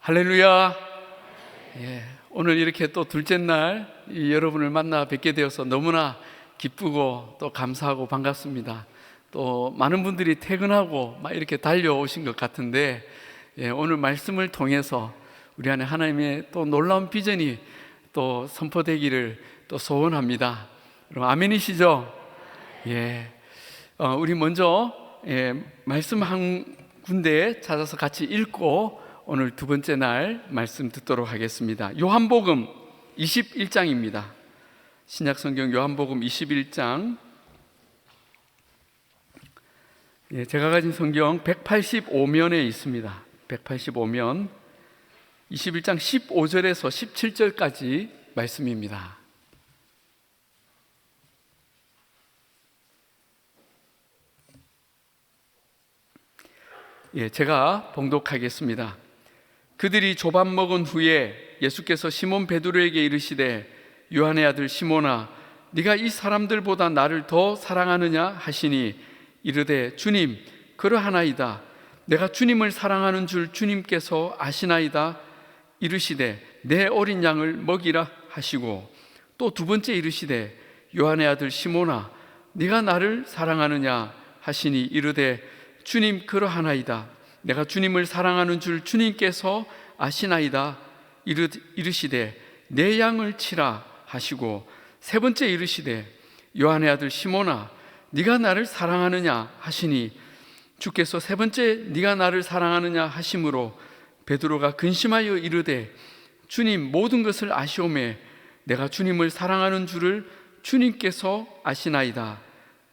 할렐루야. 오늘 이렇게 또 둘째 날 여러분을 만나 뵙게 되어서 너무나 기쁘고 또 감사하고 반갑습니다. 또 많은 분들이 퇴근하고 막 이렇게 달려오신 것 같은데, 오늘 말씀을 통해서 우리 안에 하나님의 또 놀라운 비전이 또 선포되기를 또 소원합니다. 여러분 아멘이시죠? 우리 먼저 말씀 한 군데 찾아서 같이 읽고 오늘 두 번째 날 말씀 듣도록 하겠습니다. 요한복음 21장입니다. 신약성경 요한복음 21장. 제가 가진 성경 185면에 있습니다. 185면 21장 15절에서 17절까지 말씀입니다. 제가 봉독하겠습니다. 그들이 조밥 먹은 후에 예수께서 시몬 베드로에게 이르시되 요한의 아들 시몬아 네가 이 사람들보다 나를 더 사랑하느냐 하시니 이르되 주님 그러하나이다. 내가 주님을 사랑하는 줄 주님께서 아시나이다. 이르시되 내 어린 양을 먹이라 하시고 또 두 번째 이르시되 요한의 아들 시몬아 네가 나를 사랑하느냐 하시니 이르되 주님 그러하나이다. 내가 주님을 사랑하는 줄 주님께서 아시나이다. 이르시되 내 양을 치라 하시고 세 번째 이르시되 요한의 아들 시몬아 네가 나를 사랑하느냐 하시니 주께서 세 번째 네가 나를 사랑하느냐 하심으로 베드로가 근심하여 이르되 주님 모든 것을 아시오매 내가 주님을 사랑하는 줄을 주님께서 아시나이다.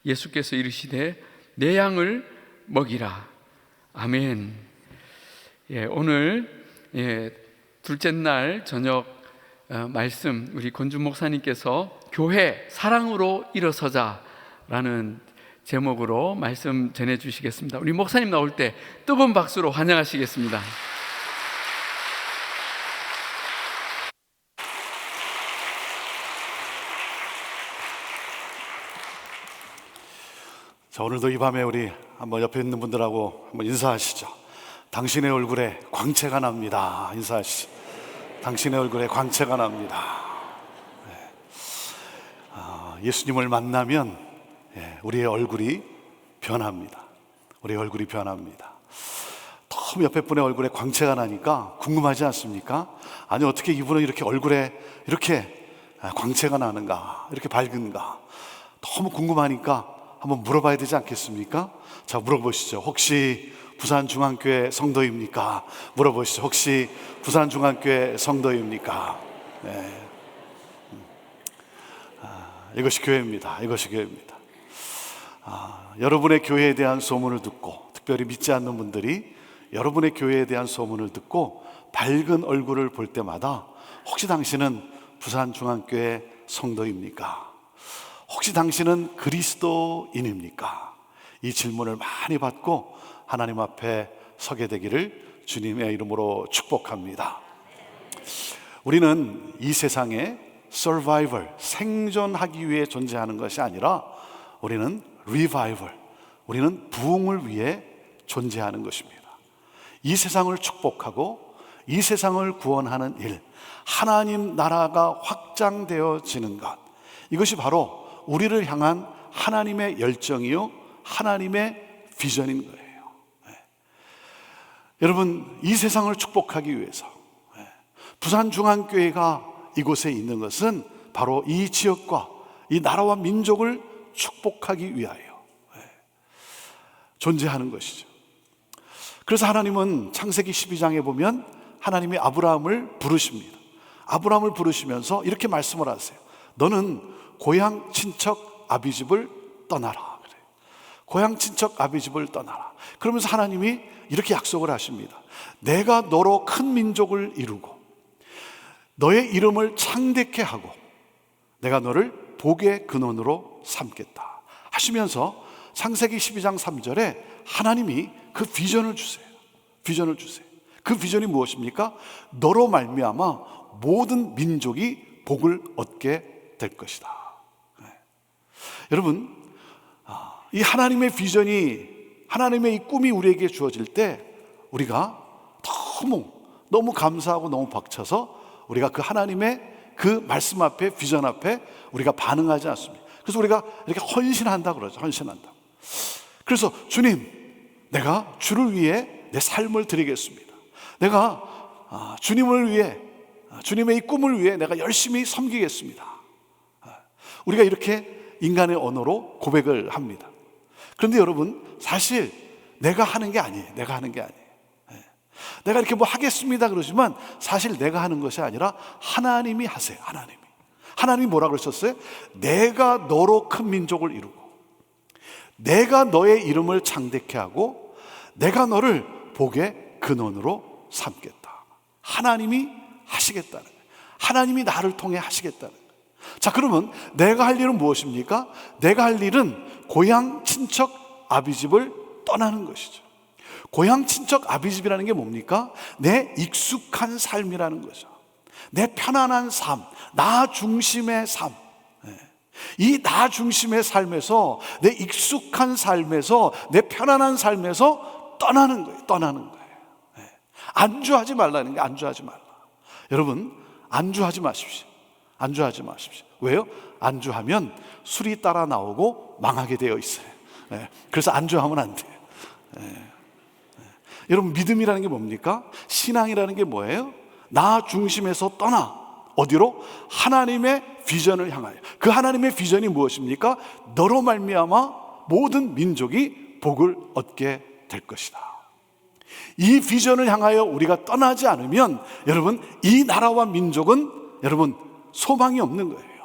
예수께서 이르시되 내 양을 먹이라. 아멘. 오늘 둘째 날 저녁 말씀 우리 권준 목사님께서 교회 사랑으로 일어서자라는 제목으로 말씀 전해 주시겠습니다. 우리 목사님 나올 때 뜨거운 박수로 환영하시겠습니다. 자, 오늘도 이 밤에 우리 한번 옆에 있는 분들하고 한번 인사하시죠. 당신의 얼굴에 광채가 납니다. 인사하시죠. 당신의 얼굴에 광채가 납니다. 예수님을 만나면 우리의 얼굴이 변합니다. 우리의 얼굴이 변합니다. 너무 옆에 분의 얼굴에 광채가 나니까 궁금하지 않습니까? 아니 어떻게 이분은 이렇게 얼굴에 이렇게 광채가 나는가, 이렇게 밝은가, 너무 궁금하니까 한번 물어봐야 되지 않겠습니까? 자, 물어보시죠. 혹시 부산중앙교회 성도입니까? 물어보시죠. 혹시 부산중앙교회 성도입니까? 이것이 교회입니다. 이것이 교회입니다. 여러분의 교회에 대한 소문을 듣고, 특별히 믿지 않는 분들이 여러분의 교회에 대한 소문을 듣고 밝은 얼굴을 볼 때마다 혹시 당신은 부산중앙교회 성도입니까? 혹시 당신은 그리스도인입니까? 이 질문을 많이 받고 하나님 앞에 서게 되기를 주님의 이름으로 축복합니다. 우리는 이 세상에 survival, 생존하기 위해 존재하는 것이 아니라 우리는 revival, 우리는 부흥을 위해 존재하는 것입니다. 이 세상을 축복하고 이 세상을 구원하는 일, 하나님 나라가 확장되어지는 것, 이것이 바로 우리를 향한 하나님의 열정이요 하나님의 비전인 거예요. 여러분, 이 세상을 축복하기 위해서 부산중앙교회가 이곳에 있는 것은 바로 이 지역과 이 나라와 민족을 축복하기 위하여 존재하는 것이죠. 그래서 하나님은 창세기 12장에 보면 하나님이 아브라함을 부르십니다. 아브라함을 부르시면서 이렇게 말씀을 하세요. 너는 고향 친척 아비집을 떠나라. 그래요. 고향 친척 아비집을 떠나라. 그러면서 하나님이 이렇게 약속을 하십니다. 내가 너로 큰 민족을 이루고 너의 이름을 창대케 하고 내가 너를 복의 근원으로 삼겠다 하시면서 창세기 12장 3절에 하나님이 그 비전을 주세요. 비전을 주세요. 그 비전이 무엇입니까? 너로 말미암아 모든 민족이 복을 얻게 될 것이다. 여러분, 이 하나님의 비전이, 하나님의 이 꿈이 우리에게 주어질 때 우리가 너무 감사하고 너무 벅차서 우리가 그 하나님의 그 말씀 앞에, 비전 앞에 우리가 반응하지 않습니다. 그래서 우리가 이렇게 헌신한다 그러죠. 헌신한다. 그래서 주님, 내가 주를 위해 내 삶을 드리겠습니다. 내가 주님을 위해, 주님의 이 꿈을 위해 내가 열심히 섬기겠습니다. 우리가 이렇게 인간의 언어로 고백을 합니다. 그런데 여러분, 사실 내가 하는 게 아니에요. 내가 하는 게 아니에요. 내가 이렇게 뭐 하겠습니다 그러지만 사실 내가 하는 것이 아니라 하나님이 하세요. 하나님이 뭐라 그러셨어요? 내가 너로 큰 민족을 이루고 내가 너의 이름을 창대케 하고 내가 너를 복의 근원으로 삼겠다. 하나님이 하시겠다는 거예요. 하나님이 나를 통해 하시겠다는 거예요. 자, 그러면 내가 할 일은 무엇입니까? 내가 할 일은 고향 친척 아비집을 떠나는 것이죠. 고향 친척 아비집이라는 게 뭡니까? 내 익숙한 삶이라는 거죠. 내 편안한 삶, 나 중심의 삶. 이 나 중심의 삶에서, 내 익숙한 삶에서, 내 편안한 삶에서 떠나는 거예요. 안주하지 말라는 게, 안주하지 말라. 여러분, 안주하지 마십시오. 왜요? 안주하면 술이 따라 나오고 망하게 되어 있어요. 그래서 안주하면 안 돼요. 여러분, 믿음이라는 게 뭡니까? 신앙이라는 게 뭐예요? 나 중심에서 떠나 어디로? 하나님의 비전을 향하여. 그 하나님의 비전이 무엇입니까? 너로 말미암아 모든 민족이 복을 얻게 될 것이다. 이 비전을 향하여 우리가 떠나지 않으면 여러분, 이 나라와 민족은 여러분 소망이 없는 거예요.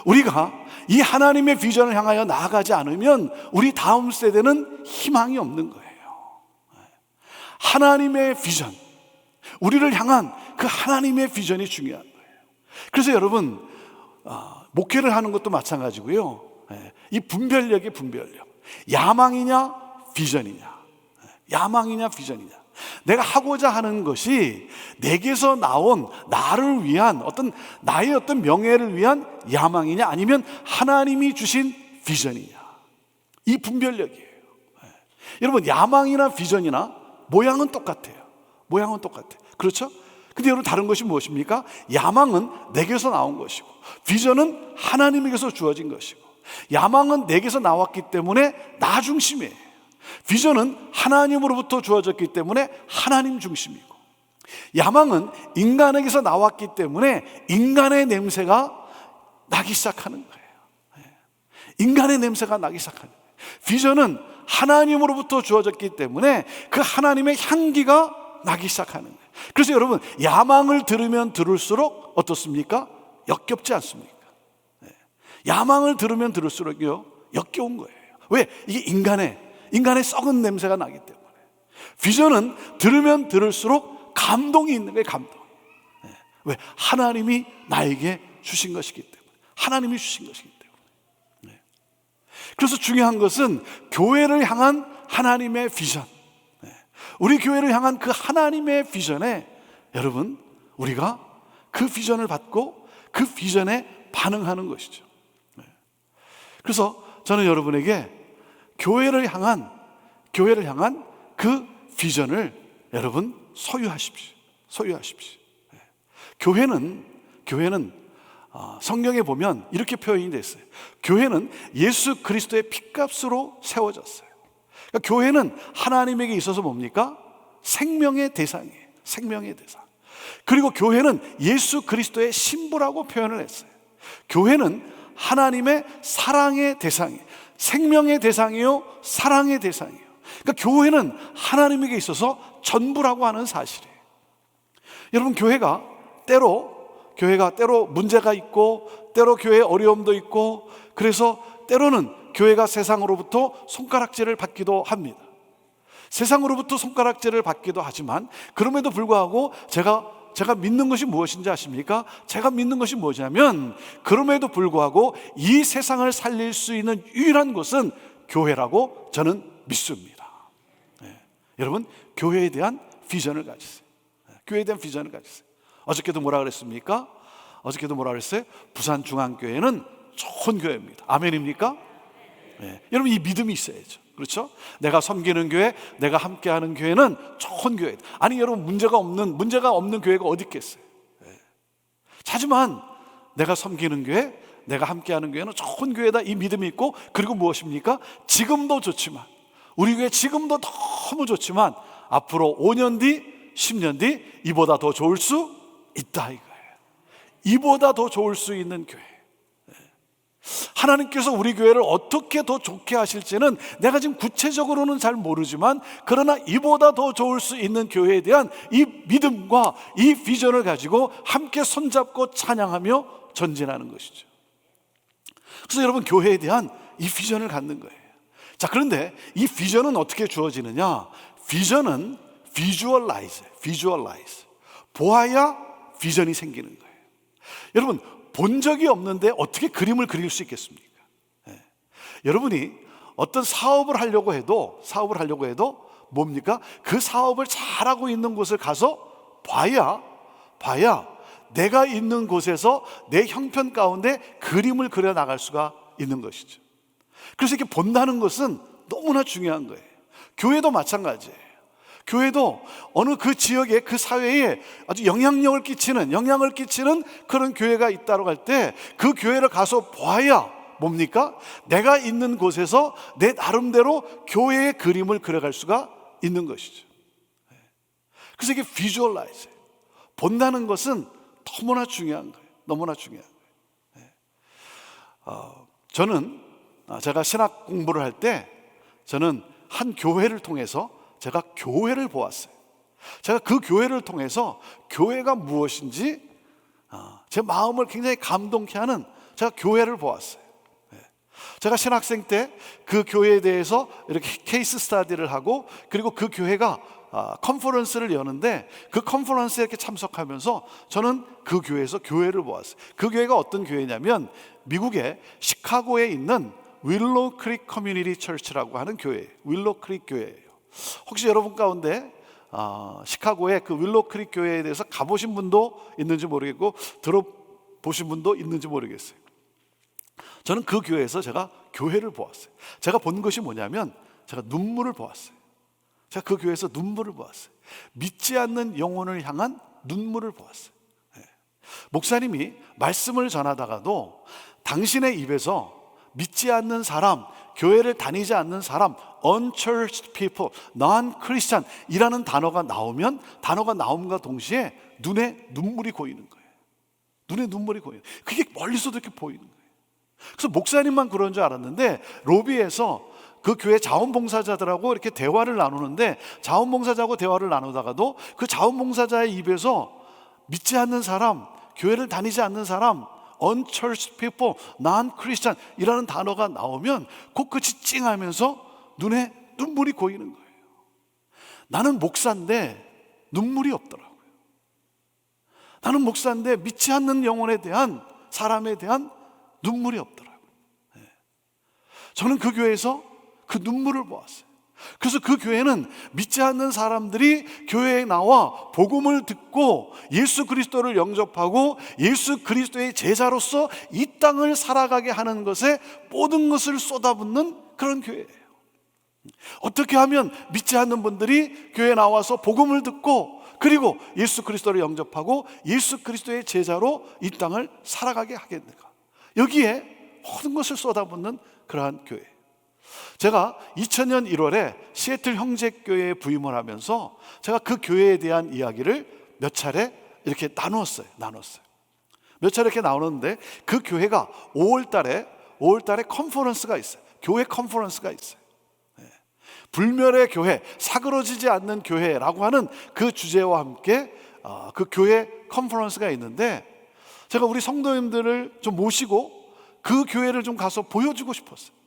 우리가 이 하나님의 비전을 향하여 나아가지 않으면 우리 다음 세대는 희망이 없는 거예요. 하나님의 비전, 우리를 향한 그 하나님의 비전이 중요한 거예요. 그래서 여러분, 목회를 하는 것도 마찬가지고요. 이 분별력이 분별력. 야망이냐 비전이냐. 야망이냐 비전이냐. 내가 하고자 하는 것이 내게서 나온 나를 위한 나의 어떤 명예를 위한 야망이냐, 아니면 하나님이 주신 비전이냐. 이 분별력이에요. 여러분, 야망이나 비전이나 모양은 똑같아요. 그렇죠? 근데 여러분, 다른 것이 무엇입니까? 야망은 내게서 나온 것이고 비전은 하나님에게서 주어진 것이고, 야망은 내게서 나왔기 때문에 나 중심이에요. 비전은 하나님으로부터 주어졌기 때문에 하나님 중심이고, 야망은 인간에게서 나왔기 때문에 인간의 냄새가 나기 시작하는 거예요. 인간의 냄새가 나기 시작하는 거예요. 비전은 하나님으로부터 주어졌기 때문에 그 하나님의 향기가 나기 시작하는 거예요. 그래서 여러분, 야망을 들으면 들을수록 어떻습니까? 역겹지 않습니까? 야망을 들으면 들을수록요 역겨운 거예요. 왜? 이게 인간의 썩은 냄새가 나기 때문에. 비전은 들으면 들을수록 감동이 있는 거예요. 감동. 왜? 하나님이 나에게 주신 것이기 때문에. 하나님이 주신 것이기 때문에. 그래서 중요한 것은 교회를 향한 하나님의 비전, 우리 교회를 향한 그 하나님의 비전에 여러분, 우리가 그 비전을 받고 그 비전에 반응하는 것이죠. 그래서 저는 여러분에게 교회를 향한 그 비전을 여러분 소유하십시오. 교회는 성경에 보면 이렇게 표현이 됐어요. 교회는 예수 그리스도의 핏값으로 세워졌어요. 그러니까 교회는 하나님에게 있어서 뭡니까? 생명의 대상이에요. 생명의 대상. 그리고 교회는 예수 그리스도의 신부라고 표현을 했어요. 교회는 하나님의 사랑의 대상이에요. 생명의 대상이요, 사랑의 대상이에요. 그러니까 교회는 하나님에게 있어서 전부라고 하는 사실이에요. 여러분, 교회가 때로 문제가 있고, 때로 교회에 어려움도 있고, 그래서 때로는 교회가 세상으로부터 손가락질을 받기도 합니다. 세상으로부터 손가락질을 받기도 하지만, 그럼에도 불구하고 제가 믿는 것이 무엇인지 아십니까? 제가 믿는 것이 뭐냐면, 그럼에도 불구하고 이 세상을 살릴 수 있는 유일한 곳은 교회라고 저는 믿습니다. 여러분, 교회에 대한 비전을 가지세요. 교회에 대한 비전을 가지세요. 어저께도 뭐라 그랬습니까? 부산중앙교회는 좋은 교회입니다. 아멘입니까? 여러분, 이 믿음이 있어야죠. 그렇죠? 내가 섬기는 교회, 내가 함께하는 교회는 좋은 교회. 아니 여러분, 문제가 없는 교회가 어디 있겠어요? 하지만 내가 섬기는 교회, 내가 함께하는 교회는 좋은 교회다, 이 믿음이 있고, 그리고 무엇입니까? 지금도 좋지만, 우리 교회 지금도 너무 좋지만 앞으로 5년 뒤, 10년 뒤 이보다 더 좋을 수 있다 이거예요. 이보다 더 좋을 수 있는 교회. 하나님께서 우리 교회를 어떻게 더 좋게 하실지는 내가 지금 구체적으로는 잘 모르지만, 그러나 이보다 더 좋을 수 있는 교회에 대한 이 믿음과 이 비전을 가지고 함께 손잡고 찬양하며 전진하는 것이죠. 그래서 여러분, 교회에 대한 이 비전을 갖는 거예요. 자, 그런데 이 비전은 어떻게 주어지느냐? 비전은 비주얼라이즈. 보아야 비전이 생기는 거예요. 여러분, 본 적이 없는데 어떻게 그림을 그릴 수 있겠습니까? 여러분이 어떤 사업을 하려고 해도 뭡니까? 그 사업을 잘하고 있는 곳을 가서 봐야 내가 있는 곳에서 내 형편 가운데 그림을 그려 나갈 수가 있는 것이죠. 그래서 이렇게 본다는 것은 너무나 중요한 거예요. 교회도 마찬가지예요. 교회도 어느 그 지역에, 그 사회에 아주 영향을 끼치는 그런 교회가 있다고 할 때, 그 교회를 가서 봐야 뭡니까? 내가 있는 곳에서 내 나름대로 교회의 그림을 그려갈 수가 있는 것이죠. 그래서 이게 비주얼라이즈, 본다는 것은 너무나 중요한 거예요. 너무나 중요한 거예요. 저는 제가 신학 공부를 할 때, 저는 한 교회를 통해서 제가 교회를 보았어요. 제가 그 교회를 통해서 교회가 무엇인지 제 마음을 굉장히 감동케 하는, 제가 교회를 보았어요. 제가 신학생 때 그 교회에 대해서 이렇게 케이스 스터디를 하고, 그리고 그 교회가 컨퍼런스를 여는데, 그 컨퍼런스에 이렇게 참석하면서 저는 그 교회에서 교회를 보았어요. 그 교회가 어떤 교회냐면, 미국의 시카고에 있는 윌로우 크릭 커뮤니티 처치라고 하는 교회예요. 윌로우 크릭 교회예요. 혹시 여러분 가운데 시카고의 그 윌로우 크릭 교회에 대해서 가보신 분도 있는지 모르겠고, 들어보신 분도 있는지 모르겠어요. 저는 그 교회에서 제가 교회를 보았어요. 제가 본 것이 뭐냐면, 제가 눈물을 보았어요. 제가 그 교회에서 눈물을 보았어요. 믿지 않는 영혼을 향한 눈물을 보았어요. 목사님이 말씀을 전하다가도 당신의 입에서 믿지 않는 사람, 교회를 다니지 않는 사람, unchurched people, non-Christian 이라는 단어가 나오면, 단어가 나옴과 동시에 눈에 눈물이 고이는 거예요. 눈에 눈물이 고이는 거예요. 그게 멀리서도 이렇게 보이는 거예요. 그래서 목사님만 그런 줄 알았는데, 로비에서 그 교회 자원봉사자들하고 이렇게 대화를 나누는데, 자원봉사자하고 대화를 나누다가도 그 자원봉사자의 입에서 믿지 않는 사람, 교회를 다니지 않는 사람, unchurched people, non-Christian 이라는 단어가 나오면 코끝이 찡하면서 눈에 눈물이 고이는 거예요. 나는 목사인데 눈물이 없더라고요. 나는 목사인데 믿지 않는 영혼에 대한, 사람에 대한 눈물이 없더라고요. 저는 그 교회에서 그 눈물을 보았어요. 그래서 그 교회는 믿지 않는 사람들이 교회에 나와 복음을 듣고 예수 그리스도를 영접하고 예수 그리스도의 제자로서 이 땅을 살아가게 하는 것에 모든 것을 쏟아붓는 그런 교회예요. 어떻게 하면 믿지 않는 분들이 교회에 나와서 복음을 듣고, 그리고 예수 그리스도를 영접하고 예수 그리스도의 제자로 이 땅을 살아가게 하겠는가? 여기에 모든 것을 쏟아붓는 그러한 교회. 제가 2000년 1월에 시애틀 형제교회에 부임을 하면서 제가 그 교회에 대한 이야기를 몇 차례 이렇게 나누었어요. 몇 차례 이렇게 나누는데, 그 교회가 5월달에 컨퍼런스가 있어요. 교회 컨퍼런스가 있어요. 불멸의 교회, 사그러지지 않는 교회라고 하는 그 주제와 함께 그 교회 컨퍼런스가 있는데, 제가 우리 성도님들을 좀 모시고 그 교회를 좀 가서 보여주고 싶었어요.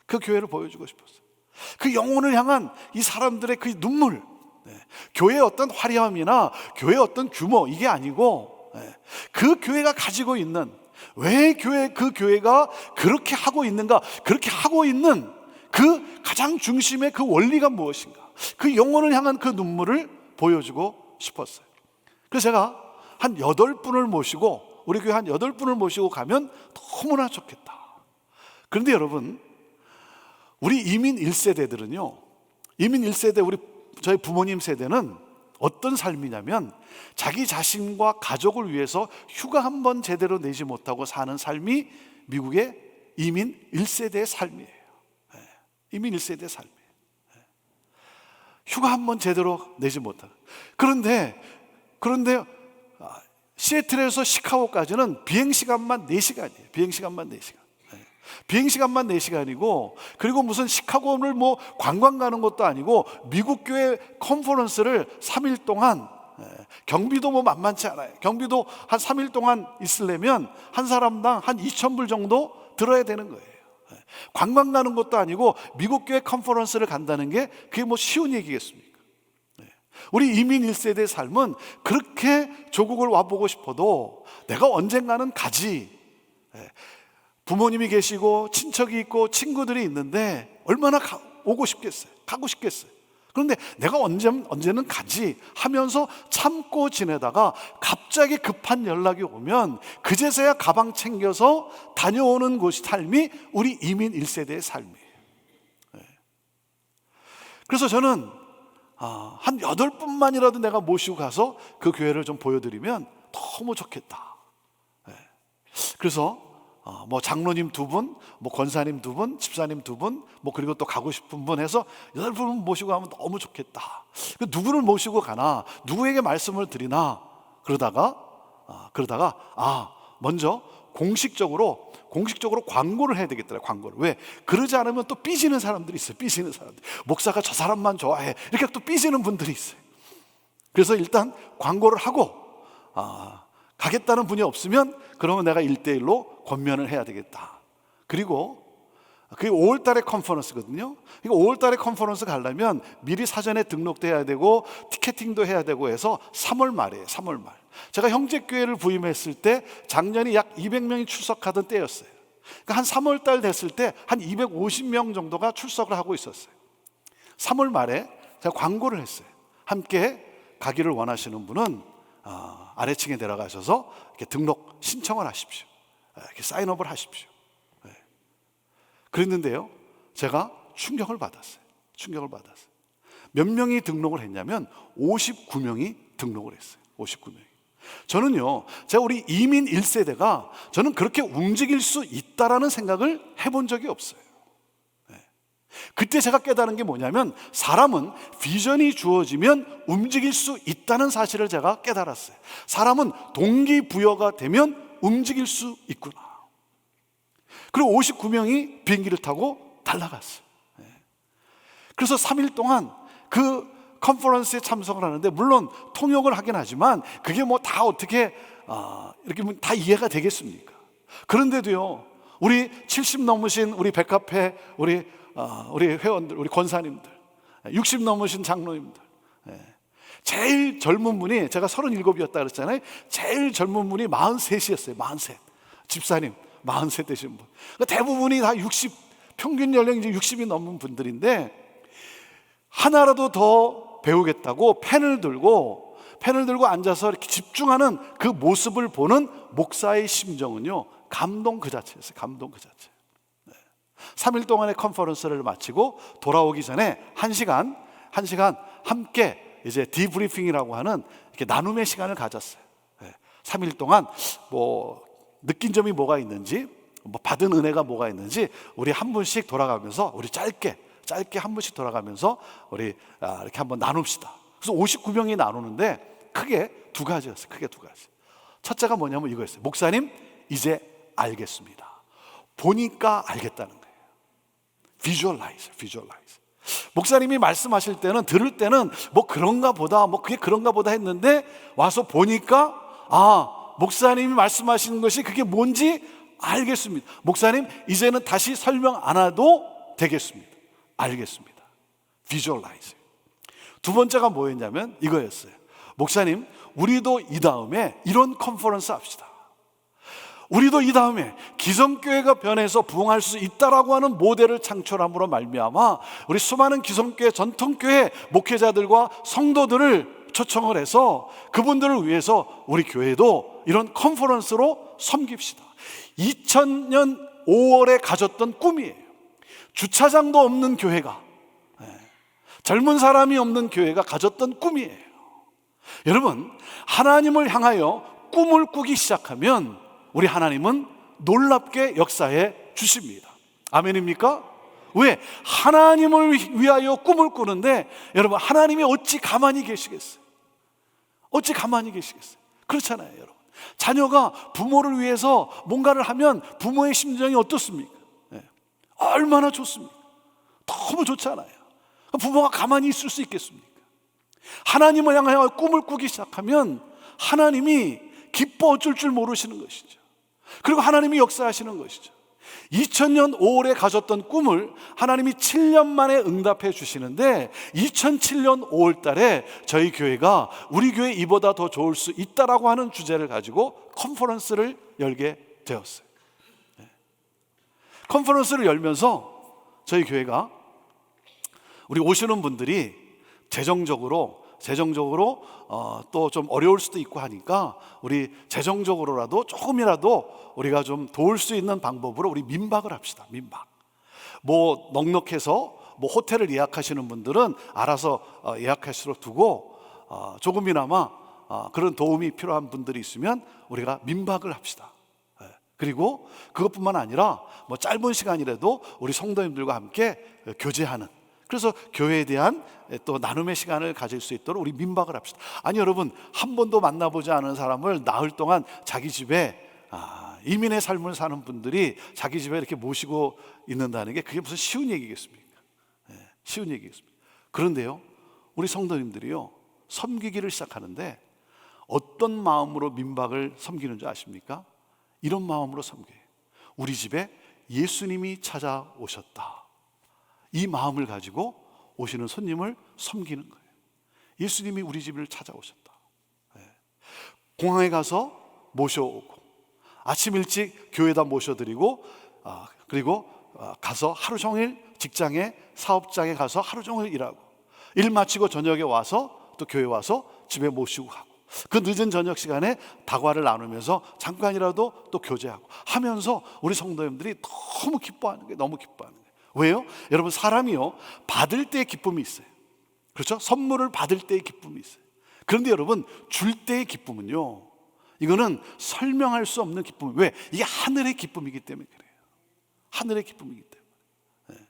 그 교회를 보여주고 싶었어요. 그 영혼을 향한 이 사람들의 그 눈물, 교회의 어떤 화려함이나 교회의 어떤 규모, 이게 아니고 그 교회가 가지고 있는, 왜 그 교회가 그렇게 하고 있는가, 그렇게 하고 있는 그 가장 중심의 그 원리가 무엇인가, 그 영혼을 향한 그 눈물을 보여주고 싶었어요. 그래서 제가 한 8분을 모시고, 우리 교회 한 8분을 모시고 가면 너무나 좋겠다. 그런데 여러분, 우리 이민 1세대들은요, 이민 1세대, 저희 부모님 세대는 어떤 삶이냐면 자기 자신과 가족을 위해서 휴가 한 번 제대로 내지 못하고 사는 삶이 미국의 이민 1세대의 삶이에요. 이민 1세대의 삶이에요. 휴가 한 번 제대로 내지 못하고. 그런데 시애틀에서 시카고까지는 비행시간만 4시간이에요. 비행시간만 4시간. 비행시간만 4시간이고, 그리고 무슨 시카고를 뭐 관광 가는 것도 아니고 미국 교회 컨퍼런스를 3일 동안, 경비도 뭐 만만치 않아요. 경비도 한 3일 동안 있으려면 한 사람당 한 2,000불 정도 들어야 되는 거예요. 관광 가는 것도 아니고 미국 교회 컨퍼런스를 간다는 게 그게 뭐 쉬운 얘기겠습니까? 우리 이민 1세대의 삶은 그렇게 조국을 와보고 싶어도 내가 언젠가는 가지. 부모님이 계시고 친척이 있고 친구들이 있는데 얼마나 오고 싶겠어요. 가고 싶겠어요. 그런데 내가 언제는 가지 하면서 참고 지내다가 갑자기 급한 연락이 오면 그제서야 가방 챙겨서 다녀오는 곳이 삶이 우리 이민 1세대의 삶이에요. 그래서 저는 한 8분만이라도 내가 모시고 가서 그 교회를 좀 보여드리면 너무 좋겠다. 그래서 뭐 장로님 2분, 뭐 권사님 2분, 집사님 2분, 뭐 그리고 또 가고 싶은 분 해서 8분 모시고 가면 너무 좋겠다. 누구를 모시고 가나, 누구에게 말씀을 드리나, 그러다가 먼저 공식적으로 광고를 해야 되겠더라고요. 광고를. 왜? 그러지 않으면 또 삐지는 사람들이 있어요. 삐지는 사람들. 목사가 저 사람만 좋아해. 이렇게 또 삐지는 분들이 있어요. 그래서 일단 광고를 하고 가겠다는 분이 없으면 그러면 내가 1대1로 권면을 해야 되겠다. 그리고 그게 5월 달에 컨퍼런스거든요. 이거 5월 달에 컨퍼런스 가려면 미리 사전에 등록도 해야 되고 티켓팅도 해야 되고 해서 3월 말이에요. 3월 말. 제가 형제교회를 부임했을 때 작년이 약 200명이 출석하던 때였어요. 그러니까 한 3월 달 됐을 때 한 250명 정도가 출석을 하고 있었어요. 3월 말에 제가 광고를 했어요. 함께 가기를 원하시는 분은 아래층에 내려가셔서 이렇게 등록 신청을 하십시오. 이렇게 사인업을 하십시오. 그랬는데요, 제가 충격을 받았어요. 몇 명이 등록을 했냐면 59명이 등록을 했어요. 59명이. 저는요, 제가 우리 이민 1세대가 저는 그렇게 움직일 수 있다라는 생각을 해본 적이 없어요. 그때 제가 깨달은 게 뭐냐면 사람은 비전이 주어지면 움직일 수 있다는 사실을 제가 깨달았어요. 사람은 동기부여가 되면 움직일 수 있구나. 그리고 59명이 비행기를 타고 날아갔어요. 그래서 3일 동안 그 컨퍼런스에 참석을 하는데, 물론 통역을 하긴 하지만 그게 뭐 다 어떻게 이렇게 다 이해가 되겠습니까? 그런데도요, 우리 70 넘으신 우리 백합회 우리 회원들, 우리 권사님들, 60 넘으신 장로님들, 제일 젊은 분이, 제가 37이었다 그랬잖아요. 제일 젊은 분이 43이었어요. 43. 집사님 43 되신 분. 대부분이 다 60, 평균 연령이 이제 60이 넘은 분들인데, 하나라도 더 배우겠다고 펜을 들고 앉아서 이렇게 집중하는 그 모습을 보는 목사의 심정은요, 감동 그 자체였어요. 감동 그 자체. 3일 동안의 컨퍼런스를 마치고 돌아오기 전에 1시간 함께 이제 디브리핑이라고 하는 이렇게 나눔의 시간을 가졌어요. 3일 동안 뭐 느낀 점이 뭐가 있는지, 뭐 받은 은혜가 뭐가 있는지 우리 한 분씩 돌아가면서, 우리 짧게 한 분씩 돌아가면서 우리 이렇게 한번 나눕시다. 그래서 59명이 나누는데 크게 2가지였어요. 크게 2가지. 첫째가 뭐냐면 이거였어요. 목사님, 이제 알겠습니다. 보니까 알겠다는 거예요. Visualize. 목사님이 말씀하실 때는, 들을 때는 뭐 그런가 보다, 뭐 그게 그런가 보다 했는데 와서 보니까 목사님이 말씀하시는 것이 그게 뭔지 알겠습니다. 목사님, 이제는 다시 설명 안 해도 되겠습니다. 알겠습니다. Visualize. 2번째가 뭐였냐면 이거였어요. 목사님, 우리도 이 다음에 이런 컨퍼런스 합시다. 우리도 이 다음에 기성교회가 변해서 부흥할 수 있다라고 하는 모델을 창출함으로 말미암아 우리 수많은 기성교회, 전통교회 목회자들과 성도들을 초청을 해서 그분들을 위해서 우리 교회도 이런 컨퍼런스로 섬깁시다. 2000년 5월에 가졌던 꿈이에요. 주차장도 없는 교회가, 젊은 사람이 없는 교회가 가졌던 꿈이에요. 여러분, 하나님을 향하여 꿈을 꾸기 시작하면 우리 하나님은 놀랍게 역사해 주십니다. 아멘입니까? 왜? 하나님을 위하여 꿈을 꾸는데 여러분, 하나님이 어찌 가만히 계시겠어요? 어찌 가만히 계시겠어요? 그렇잖아요, 여러분. 자녀가 부모를 위해서 뭔가를 하면 부모의 심정이 어떻습니까? 얼마나 좋습니까? 너무 좋잖아요. 부모가 가만히 있을 수 있겠습니까? 하나님을 향하여 꿈을 꾸기 시작하면 하나님이 기뻐 어쩔 줄 모르시는 것이죠. 그리고 하나님이 역사하시는 것이죠. 2000년 5월에 가졌던 꿈을 하나님이 7년 만에 응답해 주시는데 2007년 5월 달에 저희 교회가 우리 교회 이보다 더 좋을 수 있다라고 하는 주제를 가지고 컨퍼런스를 열게 되었어요. 컨퍼런스를 열면서 저희 교회가 우리 오시는 분들이 재정적으로 또 좀 어려울 수도 있고 하니까 우리 재정적으로라도 조금이라도 우리가 좀 도울 수 있는 방법으로 우리 민박을 합시다. 민박. 뭐 넉넉해서 뭐 호텔을 예약하시는 분들은 알아서 예약하시도록 두고 조금이나마 그런 도움이 필요한 분들이 있으면 우리가 민박을 합시다. 그리고 그것뿐만 아니라 뭐 짧은 시간이라도 우리 성도님들과 함께 교제하는, 그래서 교회에 대한 또 나눔의 시간을 가질 수 있도록 우리 민박을 합시다. 아니 여러분, 한 번도 만나보지 않은 사람을 나흘 동안 자기 집에 이민의 삶을 사는 분들이 자기 집에 이렇게 모시고 있는다는 게 그게 무슨 쉬운 얘기겠습니까? 쉬운 얘기겠습니까? 그런데요, 우리 성도님들이요 섬기기를 시작하는데 어떤 마음으로 민박을 섬기는 줄 아십니까? 이런 마음으로 섬겨요. 우리 집에 예수님이 찾아오셨다, 이 마음을 가지고 오시는 손님을 섬기는 거예요. 예수님이 우리 집을 찾아오셨다. 공항에 가서 모셔오고, 아침 일찍 교회에다 모셔드리고, 그리고 가서 하루 종일 직장에, 사업장에 가서 하루 종일 일하고, 일 마치고 저녁에 와서 또 교회 와서 집에 모시고 가고, 그 늦은 저녁 시간에 다과를 나누면서 잠깐이라도 또 교제하고 하면서 우리 성도님들이 너무 기뻐하는 거예요. 너무 기뻐하는 거예요. 왜요? 여러분, 사람이요 받을 때의 기쁨이 있어요. 그렇죠? 선물을 받을 때의 기쁨이 있어요. 그런데 여러분, 줄 때의 기쁨은요, 이거는 설명할 수 없는 기쁨. 왜? 이게 하늘의 기쁨이기 때문에 그래요. 하늘의 기쁨이기 때문에.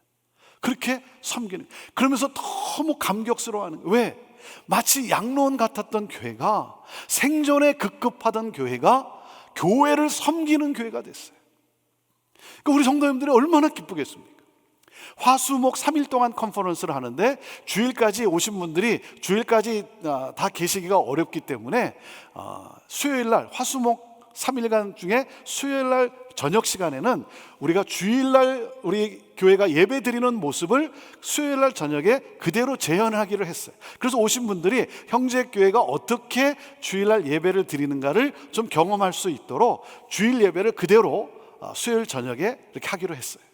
그렇게 섬기는, 그러면서 너무 감격스러워하는 거예요. 왜? 마치 양로원 같았던 교회가, 생존에 급급하던 교회가 교회를 섬기는 교회가 됐어요. 그러니까 우리 성도님들이 얼마나 기쁘겠습니까? 화수목 3일 동안 컨퍼런스를 하는데 주일까지 오신 분들이 주일까지 다 계시기가 어렵기 때문에 수요일날, 화수목 3일간 중에 수요일날 저녁 시간에는 우리가 주일날 우리 교회가 예배 드리는 모습을 수요일날 저녁에 그대로 재현하기로 했어요. 그래서 오신 분들이 형제교회가 어떻게 주일날 예배를 드리는가를 좀 경험할 수 있도록 주일 예배를 그대로 수요일 저녁에 이렇게 하기로 했어요.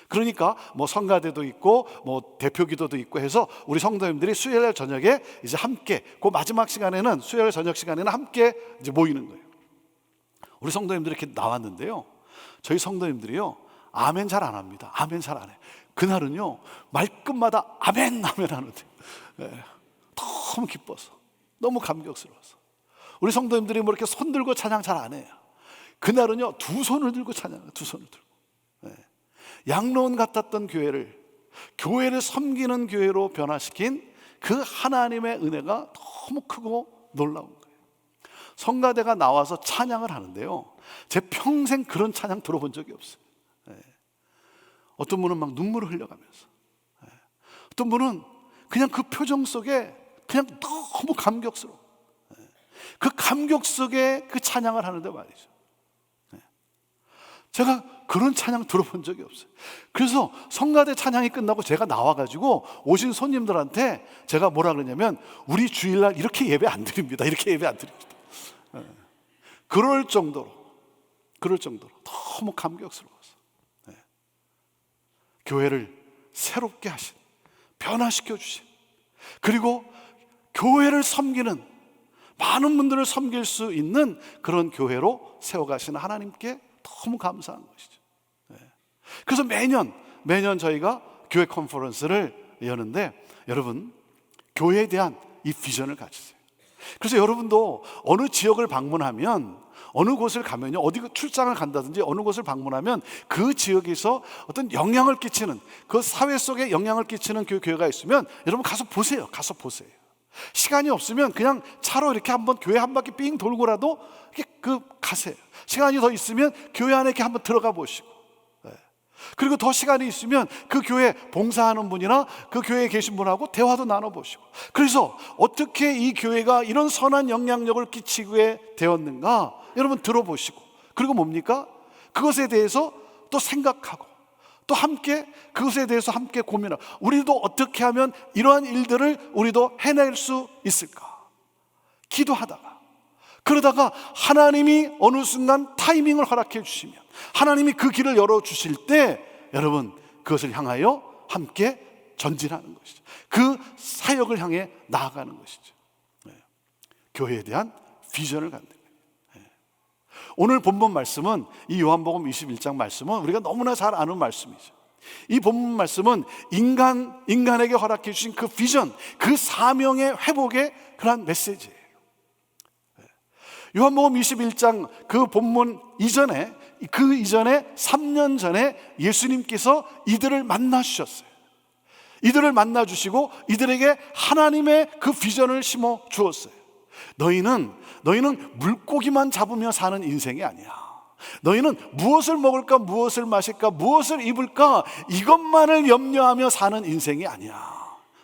그러니까 뭐 성가대도 있고 뭐 대표기도도 있고 해서 우리 성도님들이 수요일 저녁에 이제 함께, 그 마지막 시간에는, 수요일 저녁 시간에는 함께 이제 모이는 거예요. 우리 성도님들이 이렇게 나왔는데요, 저희 성도님들이요 아멘 잘 안 합니다. 아멘 잘 안 해. 그날은요 말끝마다 아멘 아멘 하는데 너무 기뻐서, 너무 감격스러워서. 우리 성도님들이 뭐 이렇게 손 들고 찬양 잘 안 해요. 그날은요 두 손을 들고 찬양해요. 두 손을 들고. 양로원 같았던 교회를 섬기는 교회로 변화시킨 그 하나님의 은혜가 너무 크고 놀라운 거예요. 성가대가 나와서 찬양을 하는데요, 제 평생 그런 찬양 들어본 적이 없어요. 어떤 분은 막 눈물을 흘려가면서, 어떤 분은 그냥 그 표정 속에 그냥 너무 감격스러워. 그 감격 속에 그 찬양을 하는데 말이죠, 제가 그런 찬양 들어본 적이 없어요. 그래서 성가대 찬양이 끝나고 제가 나와가지고 오신 손님들한테 제가 뭐라 그러냐면, 우리 주일날 이렇게 예배 안 드립니다. 이렇게 예배 안 드립니다. 그럴 정도로 너무 감격스러워서 교회를 새롭게 하신, 변화시켜 주신, 그리고 교회를 섬기는, 많은 분들을 섬길 수 있는 그런 교회로 세워가시는 하나님께 너무 감사한 것이죠. 그래서 매년 매년 저희가 교회 컨퍼런스를 여는데 여러분, 교회에 대한 이 비전을 가지세요. 그래서 여러분도 어느 지역을 방문하면, 어느 곳을 가면요, 어디 출장을 간다든지 어느 곳을 방문하면 그 지역에서 어떤 영향을 끼치는, 그 사회 속에 영향을 끼치는 그 교회가 있으면 여러분 가서 보세요. 가서 보세요. 시간이 없으면 그냥 차로 이렇게 한번 교회 한 바퀴 삥 돌고라도 이렇게 가세요. 시간이 더 있으면 교회 안에 이렇게 한번 들어가 보시고, 그리고 더 시간이 있으면 그 교회 봉사하는 분이나 그 교회에 계신 분하고 대화도 나눠보시고, 그래서 어떻게 이 교회가 이런 선한 영향력을 끼치게 되었는가 여러분 들어보시고, 그리고 뭡니까? 그것에 대해서 또 생각하고, 또 함께 그것에 대해서 함께 고민하고, 우리도 어떻게 하면 이러한 일들을 우리도 해낼 수 있을까 기도하다가, 그러다가 하나님이 어느 순간 타이밍을 허락해 주시면, 하나님이 그 길을 열어주실 때 여러분 그것을 향하여 함께 전진하는 것이죠. 그 사역을 향해 나아가는 것이죠. 교회에 대한 비전을 갖는 거예요. 오늘 본문 말씀은, 이 요한복음 21장 말씀은 우리가 너무나 잘 아는 말씀이죠. 이 본문 말씀은 인간에게 허락해 주신 그 비전, 그 사명의 회복의 그러한 메시지예요. 요한복음 21장 그 본문 이전에, 그 이전에 3년 전에 예수님께서 이들을 만나 주셨어요. 이들을 만나 주시고 이들에게 하나님의 그 비전을 심어 주었어요. 너희는 물고기만 잡으며 사는 인생이 아니야. 너희는 무엇을 먹을까, 무엇을 마실까, 무엇을 입을까, 이것만을 염려하며 사는 인생이 아니야.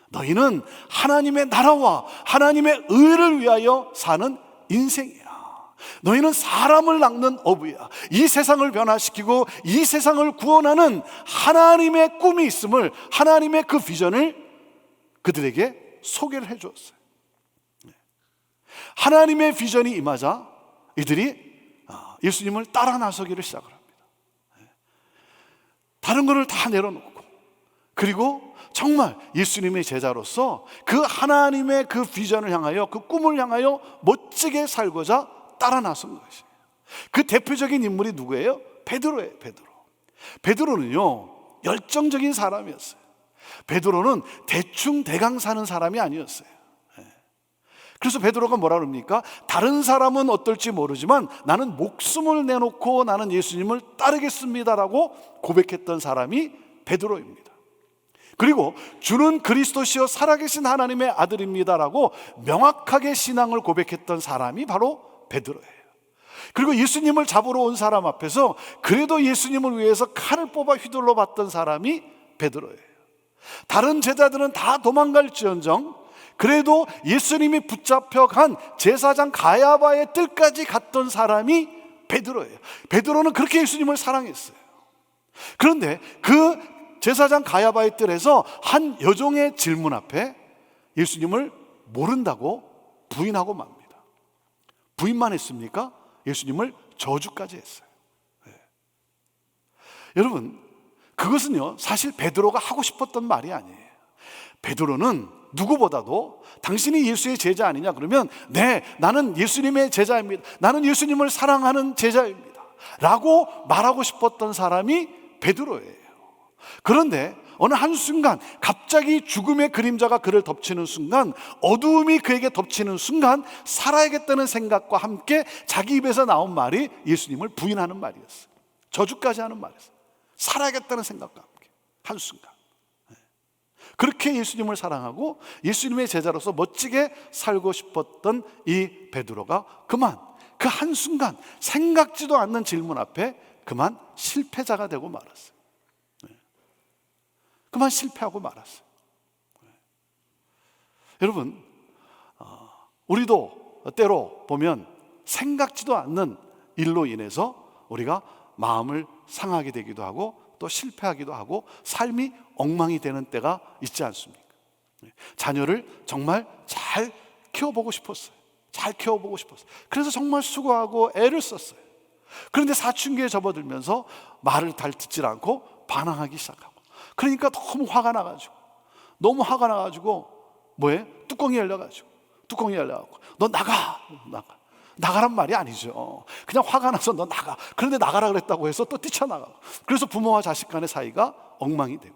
너희는 하나님의 나라와 하나님의 의를 위하여 사는 인생이야. 너희는 사람을 낚는 어부야. 이 세상을 변화시키고 이 세상을 구원하는 하나님의 꿈이 있음을, 하나님의 그 비전을 그들에게 소개를 해 주었어요. 하나님의 비전이 임하자 이들이 예수님을 따라 나서기를 시작을 합니다. 다른 것을 다 내려놓고, 그리고 정말 예수님의 제자로서 그 하나님의 그 비전을 향하여, 그 꿈을 향하여 멋지게 살고자 따라 나선 것이에요. 그 대표적인 인물이 누구예요? 베드로예요. 베드로는요 열정적인 사람이었어요. 베드로는 대충 대강 사는 사람이 아니었어요. 그래서 베드로가 뭐라 그럽니까? 다른 사람은 어떨지 모르지만 나는 목숨을 내놓고 나는 예수님을 따르겠습니다라고 고백했던 사람이 베드로입니다. 그리고 주는 그리스도시요 살아계신 하나님의 아들입니다라고 명확하게 신앙을 고백했던 사람이 바로 베드로예요. 그리고 예수님을 잡으러 온 사람 앞에서 그래도 예수님을 위해서 칼을 뽑아 휘둘러 봤던 사람이 베드로예요. 다른 제자들은 다 도망갈지언정 그래도 예수님이 붙잡혀간 제사장 가야바의 뜰까지 갔던 사람이 베드로예요. 베드로는 그렇게 예수님을 사랑했어요. 그런데 그 제사장 가야바의 뜰에서 한 여종의 질문 앞에 예수님을 모른다고 부인하고 맙니다. 부인만 했습니까? 예수님을 저주까지 했어요. 여러분, 그것은요 사실 베드로가 하고 싶었던 말이 아니에요. 베드로는 누구보다도 당신이 예수의 제자 아니냐 그러면, 네, 나는 예수님의 제자입니다, 나는 예수님을 사랑하는 제자입니다 라고 말하고 싶었던 사람이 베드로예요. 그런데 어느 한순간 갑자기 죽음의 그림자가 그를 덮치는 순간, 어두움이 그에게 덮치는 순간 살아야겠다는 생각과 함께 자기 입에서 나온 말이 예수님을 부인하는 말이었어요. 저주까지 하는 말이었어요. 살아야겠다는 생각과 함께 한순간 그렇게 예수님을 사랑하고 예수님의 제자로서 멋지게 살고 싶었던 이 베드로가 그만 그 한순간 생각지도 않는 질문 앞에 그만 실패자가 되고 말았어요. 그만 실패하고 말았어요. 여러분, 우리도 때로 보면 생각지도 않는 일로 인해서 우리가 마음을 상하게 되기도 하고 또 실패하기도 하고 삶이 엉망이 되는 때가 있지 않습니까? 자녀를 정말 잘 키워보고 싶었어요. 잘 키워보고 싶었어요. 그래서 정말 수고하고 애를 썼어요. 그런데 사춘기에 접어들면서 말을 잘 듣질 않고 반항하기 시작하고, 그러니까 너무 화가 나가지고 뭐해? 뚜껑이 열려가지고 너 나가. 나가란 말이 아니죠. 그냥 화가 나서 너 나가. 그런데 나가라 그랬다고 해서 또 뛰쳐나가고. 그래서 부모와 자식 간의 사이가 엉망이 되고,